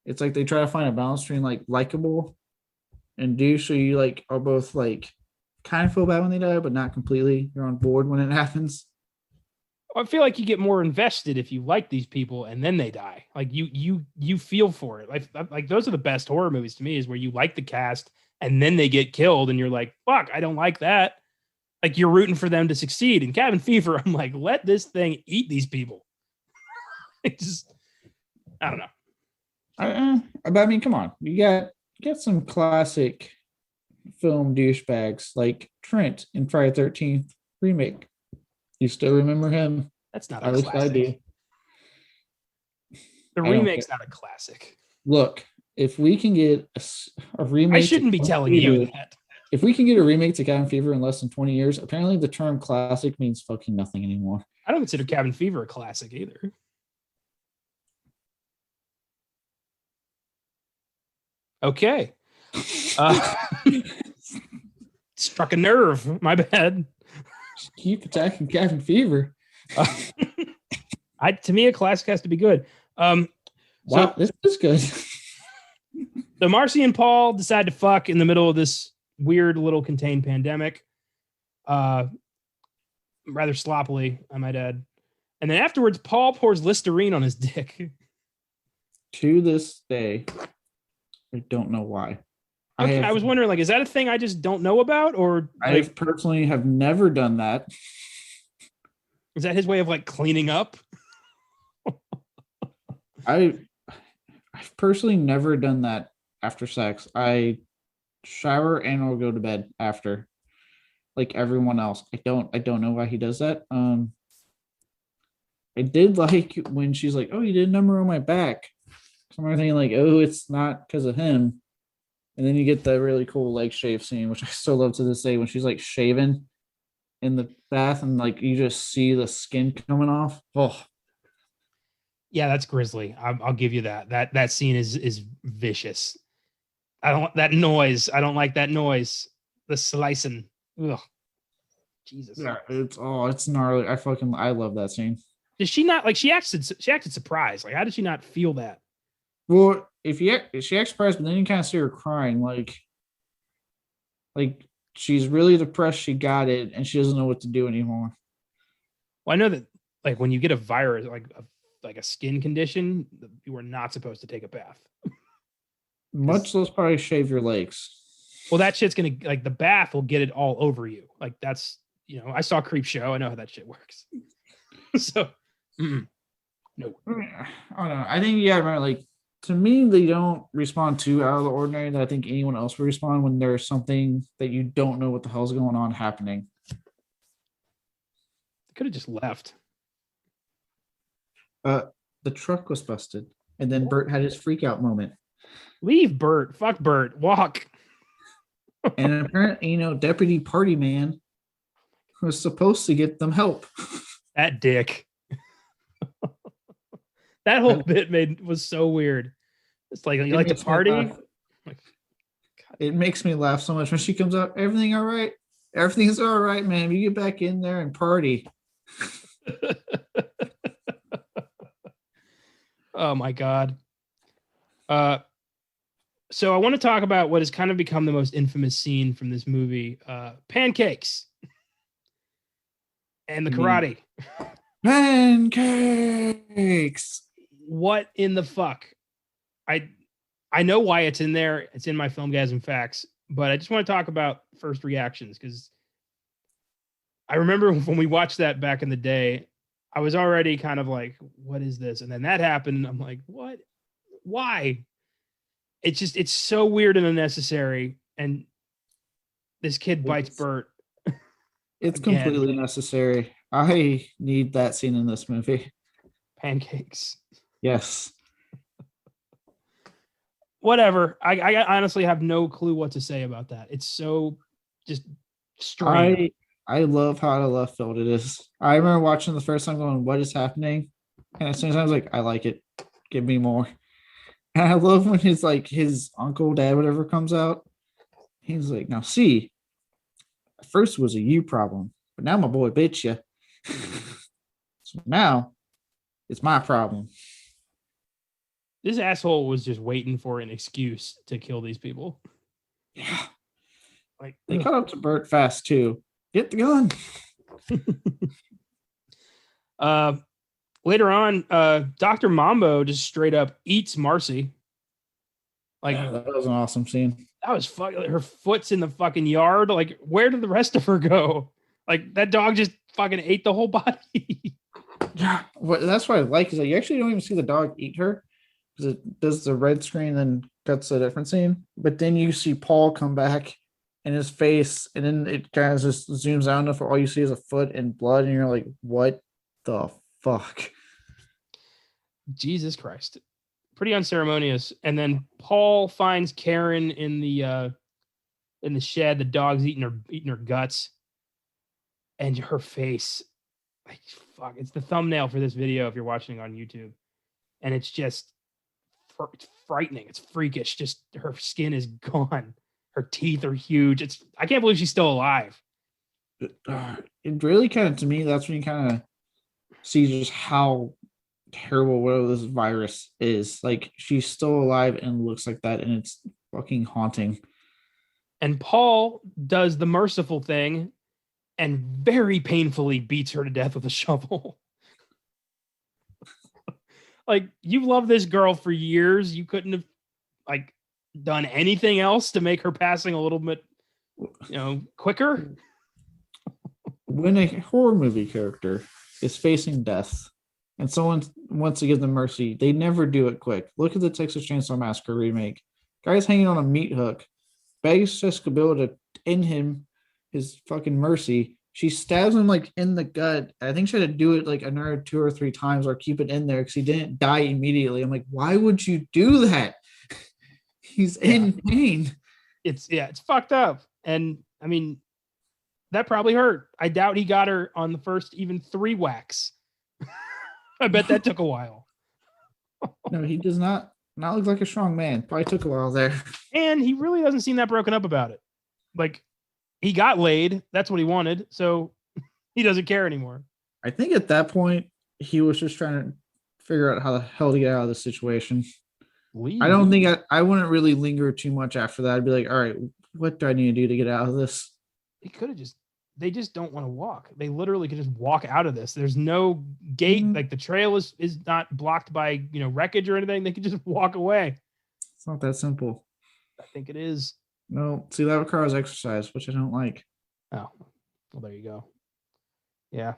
It's like they try to find a balance between like likable and douche, so you like are both like kind of feel bad when they die, but not completely. You're on board when it happens. I feel like you get more invested if you like these people and then they die. Like you feel for it. Like those are the best horror movies to me, is where you like the cast and then they get killed and you're like, fuck, I don't like that. Like you're rooting for them to succeed. In Cabin Fever, I'm like, let this thing eat these people. I don't know. But I mean, come on, you got some classic film douchebags like Trent in Friday the 13th remake. You still remember him? That's not a classic. I do. The remake's not a classic. Look, if we can get a remake, I shouldn't be telling you that. If we can get a remake to Cabin Fever in less than 20 years, apparently the term classic means fucking nothing anymore. I don't consider Cabin Fever a classic either. Okay. Struck a nerve. My bad. Just keep attacking Cabin Fever. To me, a classic has to be good. Wow, this is good. So Marcy and Paul decide to fuck in the middle of this weird little contained pandemic. Rather sloppily, I might add. And then afterwards, Paul pours Listerine on his dick. To this day, I don't know why. Okay, I was wondering, like, is that a thing I just don't know about? Or I personally have never done that. Is that his way of like cleaning up? I've personally never done that after sex. I shower and I'll go to bed after, like everyone else. I don't know why he does that. I did like when she's like, "Oh, you did a number on my back." So I'm thinking like, "Oh, it's not because of him." And then you get the really cool leg shave scene, which I still love to this day, when she's like shaving in the bath and like you just see the skin coming off. Oh, yeah, that's grisly. I'll give you that. That scene is vicious. I don't that noise. I don't like that noise. The slicing. Ugh. Jesus. Yeah, it's gnarly. I love that scene. Did she not like? She acted surprised. Like, how did she not feel that? Well, if she acts surprised, but then you kind of see her crying, like she's really depressed. She got it, and she doesn't know what to do anymore. Well, I know that like when you get a virus, like a skin condition, you are not supposed to take a bath. Much less probably shave your legs. Well, that shit's gonna like the bath will get it all over you. Like that's I saw Creep Show. I know how that shit works. So, no. I don't know. I think remember, like to me, they don't respond too out of the ordinary that I think anyone else would respond when there's something that you don't know what the hell's going on happening. Could have just left. The truck was busted, and then Bert had his freak out moment. Leave Bert. Fuck Bert. Walk. And apparently, Deputy Party Man was supposed to get them help. That dick. That whole bit was so weird. It's like, you like to party? It makes me laugh so much when she comes out. Everything all right? Everything's all right, man. You get back in there and party. Oh my God. So I want to talk about what has kind of become the most infamous scene from this movie, pancakes and the karate. Pancakes. What in the fuck? I know why it's in there. It's in my Filmgazm facts, but I just want to talk about first reactions because I remember when we watched that back in the day, I was already kind of like, what is this? And then that happened. And I'm like, what? Why? It's so weird and unnecessary. And this kid bites Bert. It's completely necessary. I need that scene in this movie. Pancakes. Yes. Whatever. I honestly have no clue what to say about that. It's so just strange. I love how out of left field it is. I remember watching the first time going, what is happening? And as soon as I was like, I like it. Give me more. And I love when his uncle, dad, whatever comes out. He's like, now see, at first it was a you problem, but now my boy bit you. So now it's my problem. This asshole was just waiting for an excuse to kill these people. Yeah. Like they caught up to Bert fast too. Get the gun. Later on, Dr. Mambo just straight up eats Marcy. Like that was an awesome scene. That was her foot's in the fucking yard. Like, where did the rest of her go? Like, that dog just fucking ate the whole body. Yeah, well, that's what I like is that you actually don't even see the dog eat her because it does the red screen, then cuts to a different scene. But then you see Paul come back in his face, and then it kind of just zooms out enough where all you see is a foot and blood, and you're like, what the fuck? Jesus Christ. Pretty unceremonious. And then Paul finds Karen in the shed. The dog's eating her guts. And her face, like, fuck, it's the thumbnail for this video if you're watching on YouTube. And it's just it's frightening. It's freakish. Just her skin is gone. Her teeth are huge. I can't believe she's still alive. It really kind of, to me, that's when you kind of see just how terrible whatever this virus is. Like, she's still alive and looks like that, and it's fucking haunting. And Paul does the merciful thing and very painfully beats her to death with a shovel. Like, you've loved this girl for years. You couldn't have like done anything else to make her passing a little bit, quicker. When a horror movie character is facing death and someone wants to give them mercy, they never do it quick. Look at the Texas Chainsaw Massacre remake. Guy's hanging on a meat hook. Begs Jessica Biel to end him his fucking mercy. She stabs him like in the gut. I think she had to do it like another 2 or 3 times or keep it in there because he didn't die immediately. I'm like, why would you do that? He's in pain. It's fucked up. And I mean, that probably hurt. I doubt he got her on the first even 3 whacks. I bet that took a while. No, he does not look like a strong man. Probably took a while there. And he really doesn't seem that broken up about it. Like, he got laid. That's what he wanted. So he doesn't care anymore. I think at that point, he was just trying to figure out how the hell to get out of the situation. I don't think I wouldn't really linger too much after that. I'd be like, all right, what do I need to do to get out of this? They just don't want to walk. They literally could just walk out of this. There's no gate. Mm-hmm. Like, the trail is not blocked by, wreckage or anything. They could just walk away. It's not that simple. I think it is. No, see, that requires exercise, which I don't like. Oh, well, there you go. Yeah.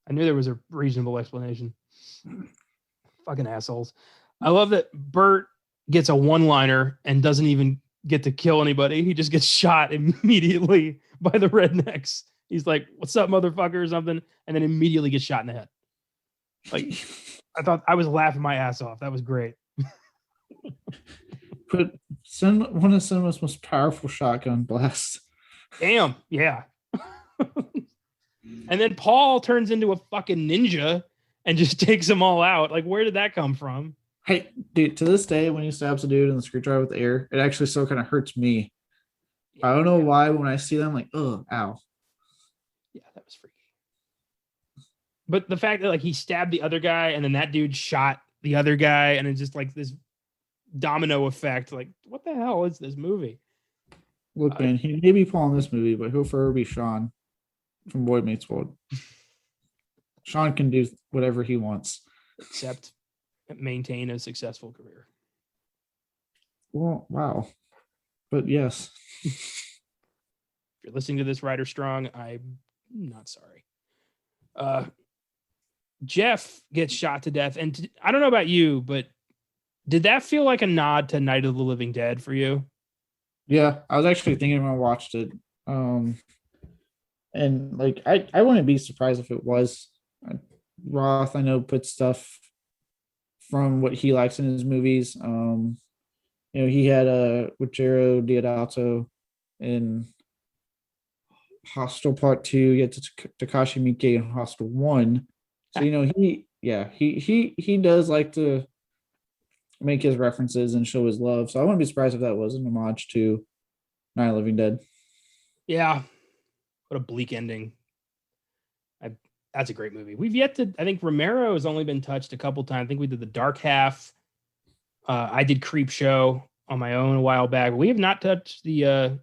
I knew there was a reasonable explanation. Fucking assholes. I love that Bert gets a one-liner and doesn't even get to kill anybody. He just gets shot immediately by the rednecks. He's like, "What's up, motherfucker?" or something, and then immediately gets shot in the head. Like, I thought I was laughing my ass off. That was great. Put one of cinema's most powerful shotgun blasts. Damn, yeah. And then Paul turns into a fucking ninja and just takes them all out. Like, where did that come from? Hey, dude, to this day, when he stabs a dude in the screwdriver with the air, it actually still kind of hurts me. I don't know why. When I see them, I'm like, oh, ow. Yeah, that was freaky. But the fact that like he stabbed the other guy and then that dude shot the other guy and it's just like this domino effect. Like, what the hell is this movie? Look, man, he may be Paul in this movie, but he'll forever be Sean from Boy Meets World. Sean can do whatever he wants. Except maintain a successful career. Well, wow. But yes. If you're listening to this, Ryder Strong, I'm not sorry. Jeff gets shot to death. And I don't know about you, but did that feel like a nod to Night of the Living Dead for you? Yeah, I was actually thinking when I watched it. And like I wouldn't be surprised if it was. Roth, I know, puts stuff from what he likes in his movies. He had a Ruggiero Deodato in Hostel Part 2. He had Takashi Miike in Hostel 1. So he does like to make his references and show his love. So I wouldn't be surprised if that was an homage to Night of the Living Dead. Yeah. What a bleak ending. That's a great movie. We've yet to, I think Romero has only been touched a couple times. I think we did The Dark Half. I did Creep Show on my own a while back. We have not touched his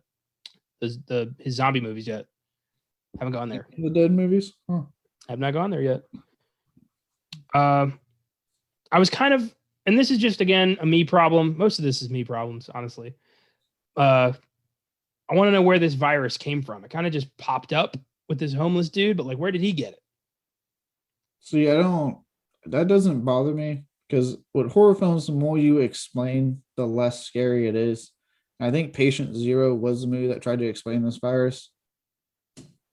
zombie movies yet. Haven't gone there. The Dead movies? Huh. I have not gone there yet. I was kind of, and this is just, again, a me problem. Most of this is me problems, honestly. I want to know where this virus came from. It kind of just popped up with this homeless dude, but like, where did he get it? See, that doesn't bother me because with horror films, the more you explain, the less scary it is. I think Patient Zero was the movie that tried to explain this virus,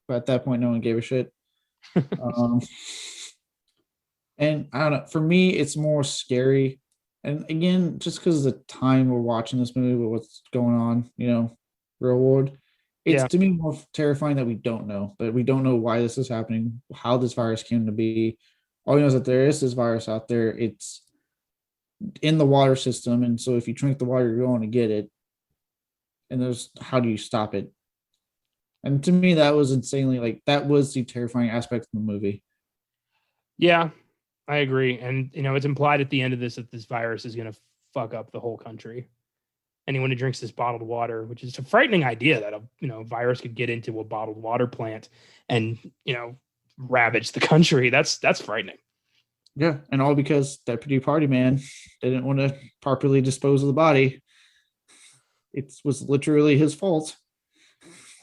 but at that point, no one gave a shit. And I don't know. For me, it's more scary. And again, just because of the time we're watching this movie, with what's going on, real world, it's to me more terrifying that we don't know why this is happening, how this virus came to be. All we know is that there is this virus out there. It's in the water system. And so if you drink the water, you're going to get it. And how do you stop it? And to me, that was insanely, that was the terrifying aspect of the movie. Yeah, I agree. And, it's implied at the end of this that this virus is going to fuck up the whole country. Anyone who drinks this bottled water, which is a frightening idea that a virus could get into a bottled water plant and, ravage the country. That's frightening. Yeah. And all because Deputy Party Man didn't want to properly dispose of the body. It was literally his fault.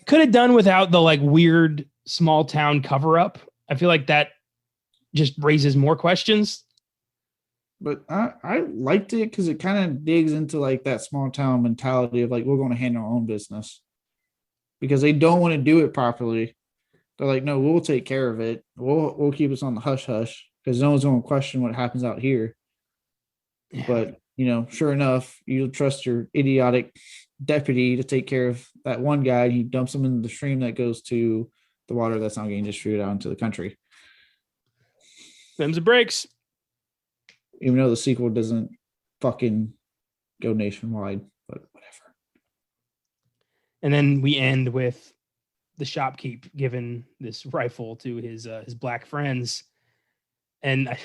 Could have done without the weird small town cover up. I feel like that just raises more questions. But I liked it because it kind of digs into that small town mentality of we're going to handle our own business, because they don't want to do it properly. They're like, no, we'll take care of it. We'll keep us on the hush hush because no one's going to question what happens out here. Yeah. But sure enough, you trust your idiotic deputy to take care of that one guy. He dumps him in the stream that goes to the water that's not getting distributed out into the country. Them's the breaks. Even though the sequel doesn't fucking go nationwide, but whatever. And then we end with the shopkeep giving this rifle to his black friends, and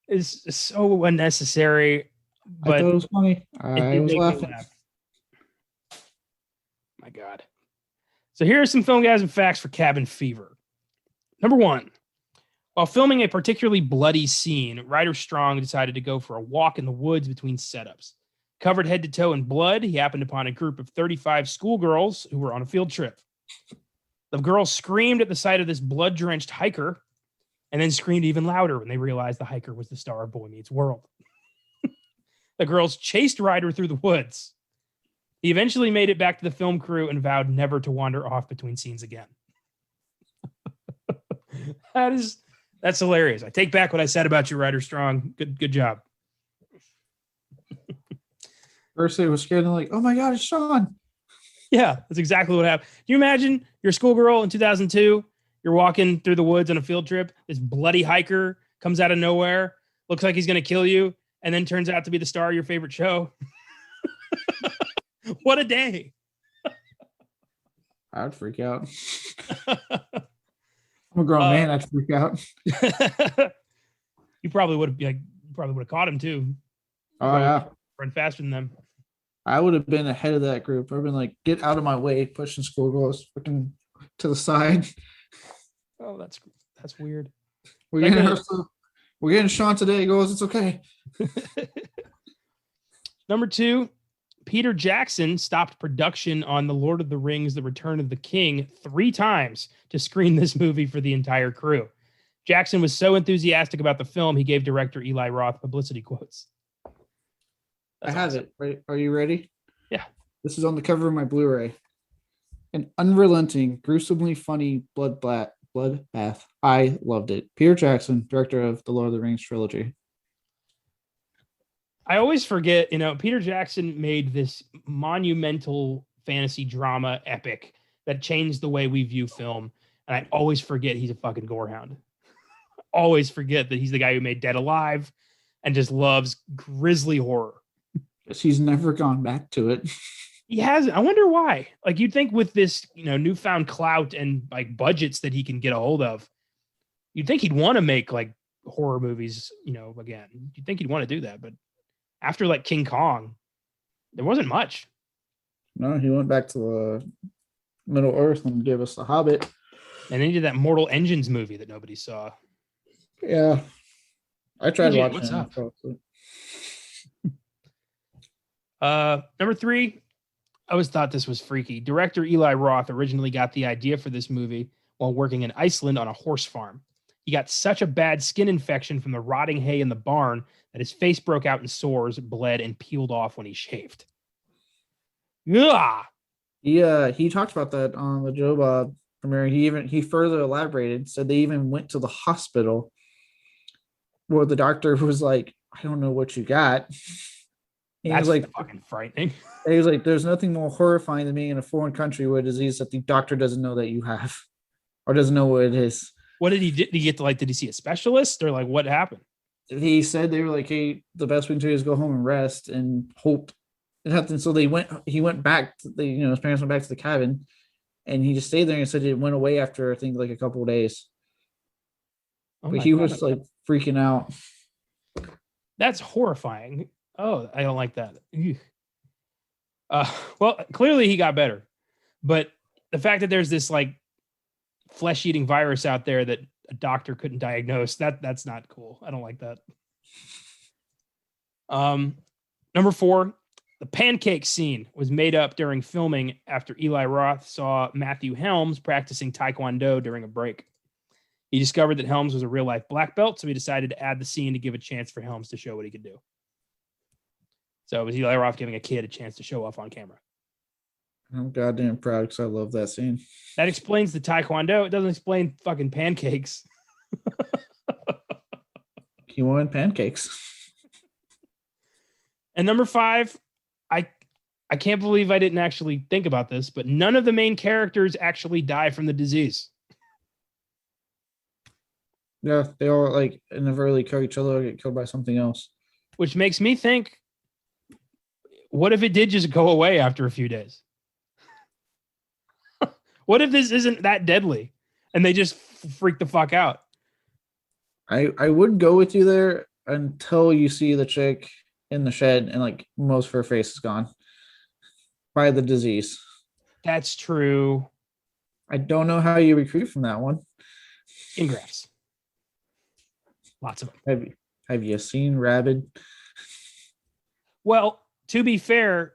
it's so unnecessary. But I thought it was funny. I was laughing. My God. So here are some Filmgazm facts for Cabin Fever. Number 1. While filming a particularly bloody scene, Ryder Strong decided to go for a walk in the woods between setups. Covered head to toe in blood, he happened upon a group of 35 schoolgirls who were on a field trip. The girls screamed at the sight of this blood-drenched hiker and then screamed even louder when they realized the hiker was the star of Boy Meets World. The girls chased Ryder through the woods. He eventually made it back to the film crew and vowed never to wander off between scenes again. That's hilarious. I take back what I said about you, Ryder Strong. Good job. First they were scared and like, oh my God, it's Sean. Yeah, that's exactly what happened. Can you imagine you're a schoolgirl in 2002? You're walking through the woods on a field trip. This bloody hiker comes out of nowhere, looks like he's going to kill you, and then turns out to be the star of your favorite show. What a day. I'd freak out. I'm a grown man. I'd freak out. You probably would have caught him too. Oh yeah, run faster than them. I would have been ahead of that group. I've been like, get out of my way, pushing schoolgirls freaking to the side. Oh, that's weird. We're getting Sean today, girls. It's okay. Number 2, Peter Jackson stopped production on The Lord of the Rings: The Return of the King 3 times to screen this movie for the entire crew. Jackson was so enthusiastic about the film, he gave director Eli Roth publicity quotes. That's awesome. Right? Are you ready? Yeah. This is on the cover of my Blu-ray. An unrelenting, gruesomely funny bloodbath. I loved it. Peter Jackson, director of the Lord of the Rings trilogy. I always forget, Peter Jackson made this monumental fantasy drama epic that changed the way we view film. And I always forget he's a fucking gorehound. Always forget that he's the guy who made Dead Alive and just loves grisly horror. He's never gone back to it. He hasn't. I wonder why. Like, you'd think with this, newfound clout and like budgets that he can get a hold of, you'd think he'd want to make like horror movies, again. You'd think he'd want to do that, but after like King Kong, there wasn't much. No, he went back to the Middle Earth and gave us The Hobbit. And then he did that Mortal Engines movie that nobody saw. Yeah. I tried watching what's it. Up? Number 3, I always thought this was freaky. Director Eli Roth originally got the idea for this movie while working in Iceland on a horse farm. He got such a bad skin infection from the rotting hay in the barn that his face broke out in sores, bled, and peeled off when he shaved. Ugh! He talked about that on the Joe Bob premiere. He further elaborated, said they even went to the hospital where the doctor was like, I don't know what you got. That's like fucking frightening. He was like, there's nothing more horrifying than being in a foreign country with a disease that the doctor doesn't know that you have or doesn't know what it is. What did he do? Did he get to did he see a specialist or like what happened? He said they were like, hey, the best we can do is go home and rest and hope it happened. So he went back, his parents went back to the cabin and he just stayed there and said it went away after, I think, like a couple of days. Oh, but he was like freaking out. That's horrifying. Oh, I don't like that. Well, clearly he got better, but the fact that there's this like flesh-eating virus out there that a doctor couldn't diagnose, that's not cool. I don't like that. Number 4, the pancake scene was made up during filming after Eli Roth saw Matthew Helms practicing Taekwondo during a break. He discovered that Helms was a real-life black belt, so he decided to add the scene to give a chance for Helms to show what he could do. So it was Eli Roth giving a kid a chance to show off on camera. I'm goddamn proud because I love that scene. That explains the Taekwondo. It doesn't explain fucking pancakes. He wanted pancakes. And number 5, I can't believe I didn't actually think about this, but none of the main characters actually die from the disease. Yeah, they all like never really kill each other or get killed by something else. Which makes me think, what if it did just go away after a few days? What if this isn't that deadly and they just freak the fuck out? I would go with you there until you see the chick in the shed and like most of her face is gone by the disease. That's true. I don't know how you recruit from that one. Ingrafts. Lots of them. Have you seen Rabid? Well, to be fair,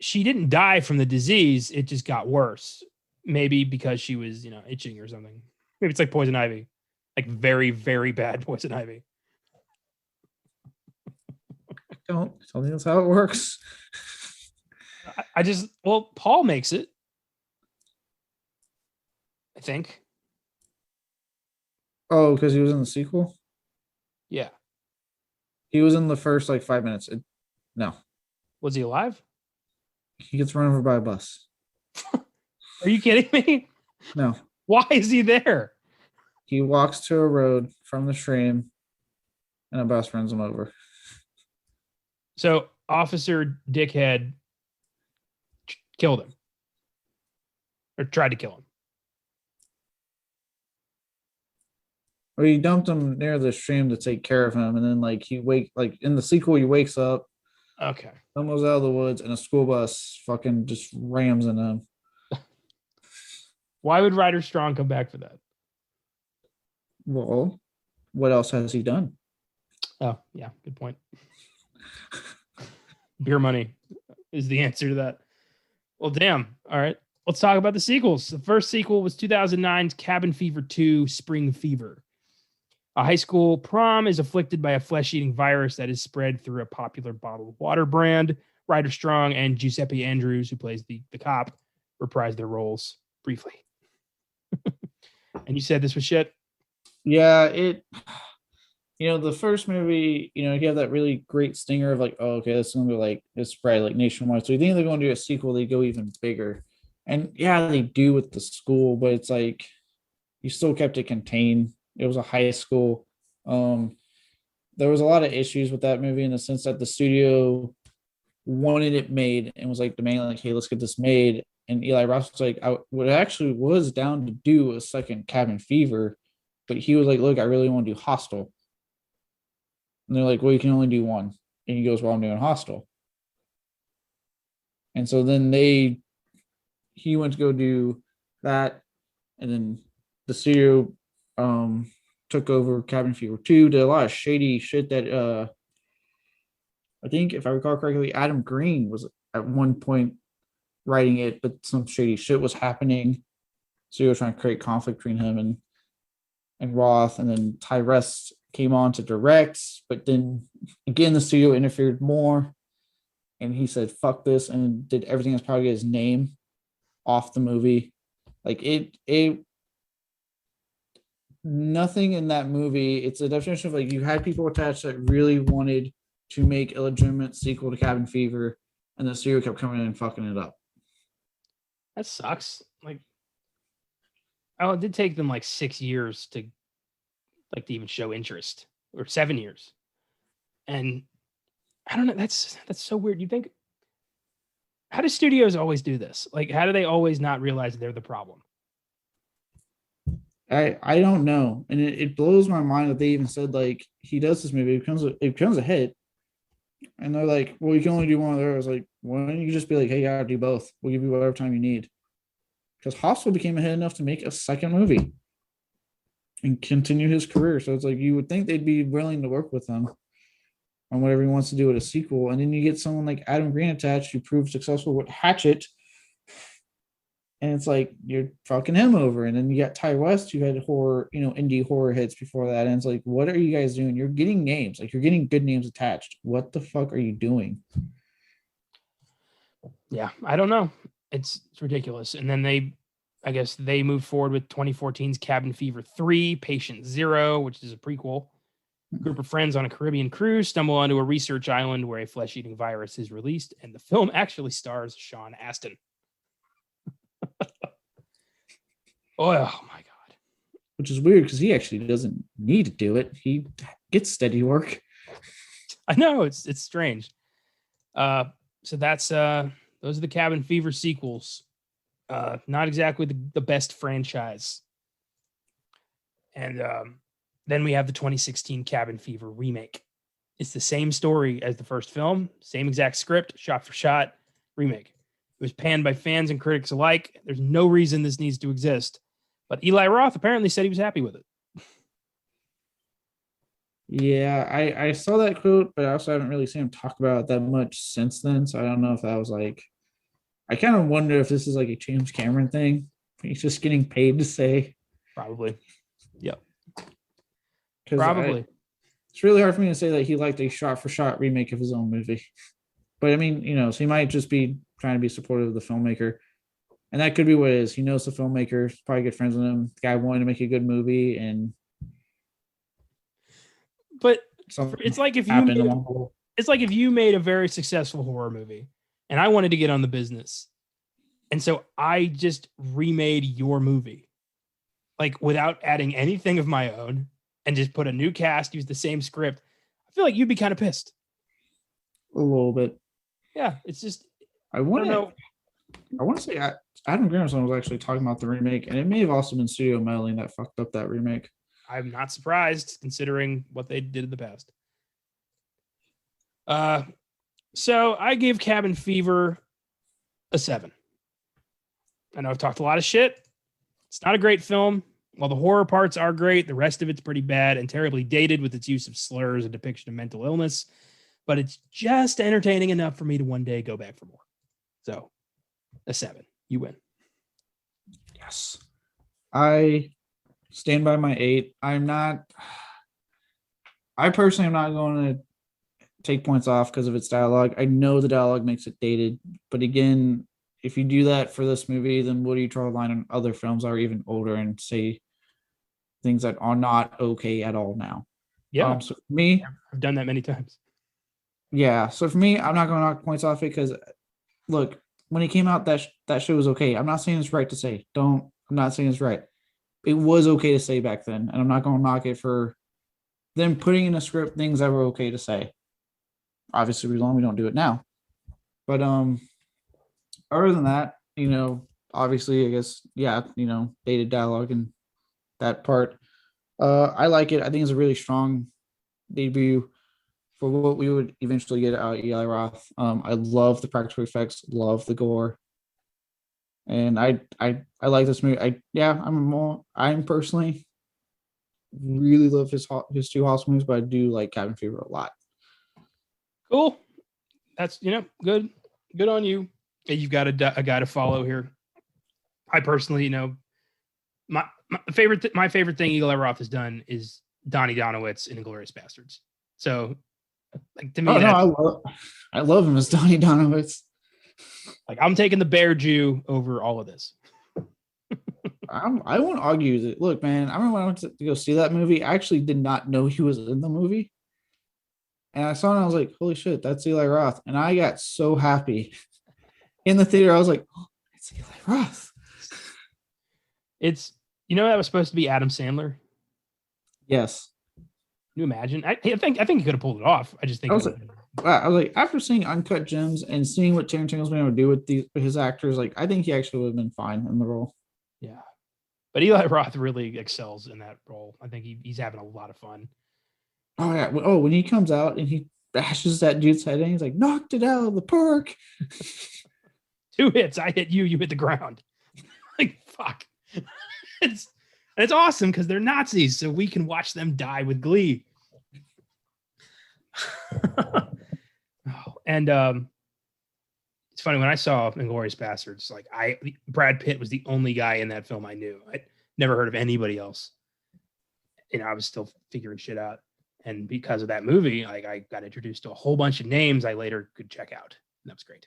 she didn't die from the disease. It just got worse. Maybe because she was, itching or something. Maybe it's like poison ivy, like very, very bad poison ivy. I don't think that's how it works. Paul makes it. I think. Oh, because he was in the sequel? Yeah. He was in the first 5 minutes. No. Was he alive? He gets run over by a bus. Are you kidding me? No. Why is he there? He walks to a road from the stream and a bus runs him over. So Officer Dickhead killed him. Or tried to kill him. Or he dumped him near the stream to take care of him, and then in the sequel he wakes up. Okay. Comes out of the woods and a school bus fucking just rams into him. Why would Ryder Strong come back for that? Well, what else has he done? Oh, yeah, good point. Beer money is the answer to that. Well, damn. All right. Let's talk about the sequels. The first sequel was 2009's Cabin Fever 2 Spring Fever. A high school prom is afflicted by a flesh-eating virus that is spread through a popular bottled water brand. Ryder Strong and Giuseppe Andrews, who plays the cop, reprise their roles briefly. And you said this was shit? Yeah, the first movie, you have that really great stinger of this is going to be it's spread nationwide. So you think they're going to do a sequel, they go even bigger. And yeah, they do with the school, but it's you still kept it contained. It was a high school. There was a lot of issues with that movie in the sense that the studio wanted it made and was demanding hey, let's get this made. And Eli Roth was I was down to do a second Cabin Fever, but he was look, I really want to do Hostel. And they're well, you can only do one. And he goes, well, I'm doing Hostel. And so then he went to go do that, and then the studio took over Cabin Fever 2, did a lot of shady shit that I think, if I recall correctly, Adam Green was at one point writing it, but some shady shit was happening. So he was trying to create conflict between him and Roth, and then Tyrese came on to direct, but then again the studio interfered more, and he said fuck this and did everything that's probably his name off the movie. Nothing in that movie. It's a definition of you had people attached that really wanted to make a legitimate sequel to Cabin Fever, and the studio kept coming in and fucking it up. That sucks. It did take them 6 years to even show interest, or 7 years. And I don't know. That's so weird. You think, how do studios always do this? How do they always not realize they're the problem? I don't know, and it blows my mind that they even said he does this movie, it becomes a hit, and they're well, you can only do one of those. Why don't you just be hey, yeah, do both? We'll give you whatever time you need. Because Hostel became a hit enough to make a second movie and continue his career. So it's you would think they'd be willing to work with him on whatever he wants to do with a sequel, and then you get someone like Adam Green attached who proved successful with Hatchet. And it's you're fucking him over. And then you got Ty West, who had horror, indie horror hits before that. And it's what are you guys doing? You're getting names. You're getting good names attached. What the fuck are you doing? Yeah, I don't know. It's ridiculous. And then I guess they moved forward with 2014's Cabin Fever 3, Patient Zero, which is a prequel. A group of friends on a Caribbean cruise stumble onto a research island where a flesh-eating virus is released. And the film actually stars Sean Astin. Oh my God. Which is weird because he actually doesn't need to do it. He gets steady work. I know, it's strange. So that's those are the Cabin Fever sequels. Not exactly the best franchise. And then we have the 2016 Cabin Fever remake. It's the same story as the first film, same exact script, shot for shot, remake. It was panned by fans and critics alike. There's no reason this needs to exist. But Eli Roth apparently said he was happy with it. Yeah, I saw that quote, but I also haven't really seen him talk about it that much since then. So I don't know if that was like. I kind of wonder if this is like a James Cameron thing. He's just getting paid to say Probably. Yep. because Probably. it's really hard for me to say that he liked a shot for shot remake of his own movie. But I mean, so he might just be trying to be supportive of the filmmaker. And that could be what it is. He knows the filmmaker, he's probably good friends with him. The guy wanted to make a good movie and But something it's like if you happened made, along the way. it's like if you made a very successful horror movie and I wanted to get on the business. And so I just remade your movie, like without adding anything of my own and just put a new cast, use the same script. I feel like you'd be kind of pissed. A little bit. Yeah, it's just I I want don't know. to say Adam Grimson was actually talking about the remake, and it may have also been Studio Meddling that fucked up that remake. I'm not surprised considering what they did in the past. So I gave Cabin Fever a 7. I know I've talked a lot of shit. It's not a great film. While the horror parts are great, the rest of it's pretty bad and terribly dated with its use of slurs and depiction of mental illness. But it's just entertaining enough for me to one day go back for more. So a 7. You win. Yes. I stand by my 8. I personally am not going to take points off because of its dialogue. I know the dialogue makes it dated, but again, if you do that for this movie, then what do you draw a line on other films that are even older and say things that are not okay at all now? Yeah. So for me, I've done that many times. yeah. So for me, I'm not going to knock points off it because, look, when it came out, that show was okay. I'm not saying it's right to say. I'm not saying it's right. It was okay to say back then, and I'm not going to knock it for them putting in a script things that were okay to say. Obviously, we don't do it now. But other than that, obviously, I guess, yeah, dated dialogue and that part. I like it. I think it's a really strong debut for what we would eventually get out of Eli Roth. I love the practical effects, love the gore, and I like this movie. I'm personally really love his two house movies, but I do like Cabin Fever a lot. Cool. That's good. Good on you. You've got a guy to follow here. I personally, my favorite thing Eli Roth has done is Donnie Donowitz in Inglourious Bastards. So, like to me, I love him as Donnie Donowitz. Like I'm taking the Bear Jew over all of this. I won't argue that. Look, man, I remember when I went to go see that movie. I actually did not know he was in the movie, and I saw it and I was like, "Holy shit, that's Eli Roth!" And I got so happy in the theater. I was like, "Oh, it's Eli Roth." It's that was supposed to be Adam Sandler. Yes. Can you imagine? I think he could have pulled it off. I just think I was like, after seeing Uncut Gems and seeing what Tarantino's been able to do with his actors, like I think he actually would have been fine in the role. Yeah, but Eli Roth really excels in that role. I think he's having a lot of fun. Oh yeah. Oh, when he comes out and he bashes that dude's head in, he's like, knocked it out of the park. 2 hits. I hit you. You hit the ground. Like fuck. It's awesome because they're Nazis, so we can watch them die with glee. And it's funny when I saw Inglourious Bastards, like Brad Pitt was the only guy in that film I knew. I'd never heard of anybody else. I was still figuring shit out. And because of that movie, like I got introduced to a whole bunch of names I later could check out. And that was great.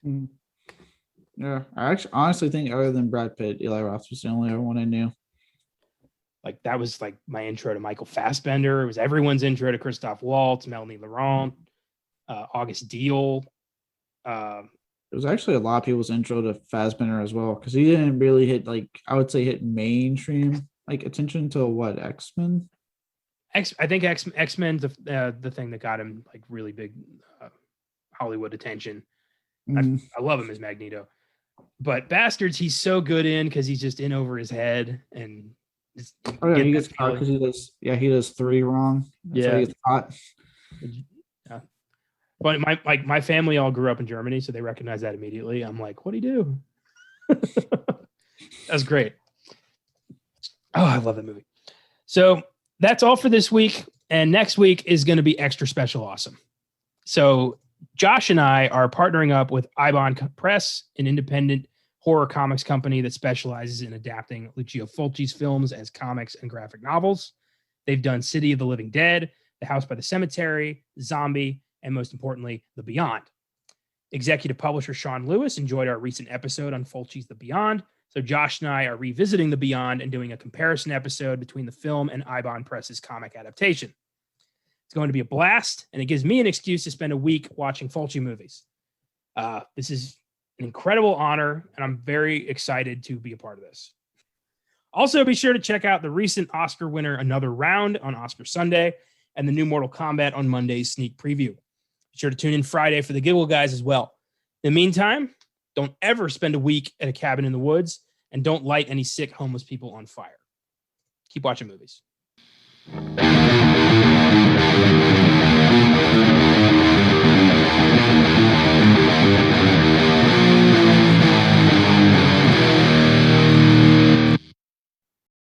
Yeah, I actually honestly think other than Brad Pitt, Eli Roth was the only other one I knew. Like that was like my intro to Michael Fassbender. It was everyone's intro to Christoph Waltz, Melanie Laurent, August Deal. It was actually a lot of people's intro to Fassbender as well, because he didn't really hit hit mainstream attention until what, X-Men? I think X-Men the thing that got him like really big Hollywood attention. I love him as Magneto, but Bastards he's so good in because he's just in over his head and he gets caught because he does 3 wrong. That's why he gets caught. Yeah. But my family all grew up in Germany, so they recognize that immediately. I'm like, what'd he do? That's great. Oh, I love that movie. So that's all for this week. And next week is going to be extra special awesome. So Josh and I are partnering up with Eibon Press, an independent horror comics company that specializes in adapting Lucio Fulci's films as comics and graphic novels. They've done City of the Living Dead, The House by the Cemetery, Zombie, and most importantly, The Beyond. Executive publisher Sean Lewis enjoyed our recent episode on Fulci's The Beyond. So Josh and I are revisiting The Beyond and doing a comparison episode between the film and Eibon Press's comic adaptation. It's going to be a blast, and it gives me an excuse to spend a week watching Fulci movies. This is an incredible honor, and I'm very excited to be a part of this. Also, be sure to check out the recent Oscar winner Another Round on Oscar Sunday and the new Mortal Kombat on Monday's sneak preview. Be sure to tune in Friday for the Giggle Guys as well. In the meantime, don't ever spend a week at a cabin in the woods, and don't light any sick homeless people on fire. Keep watching movies.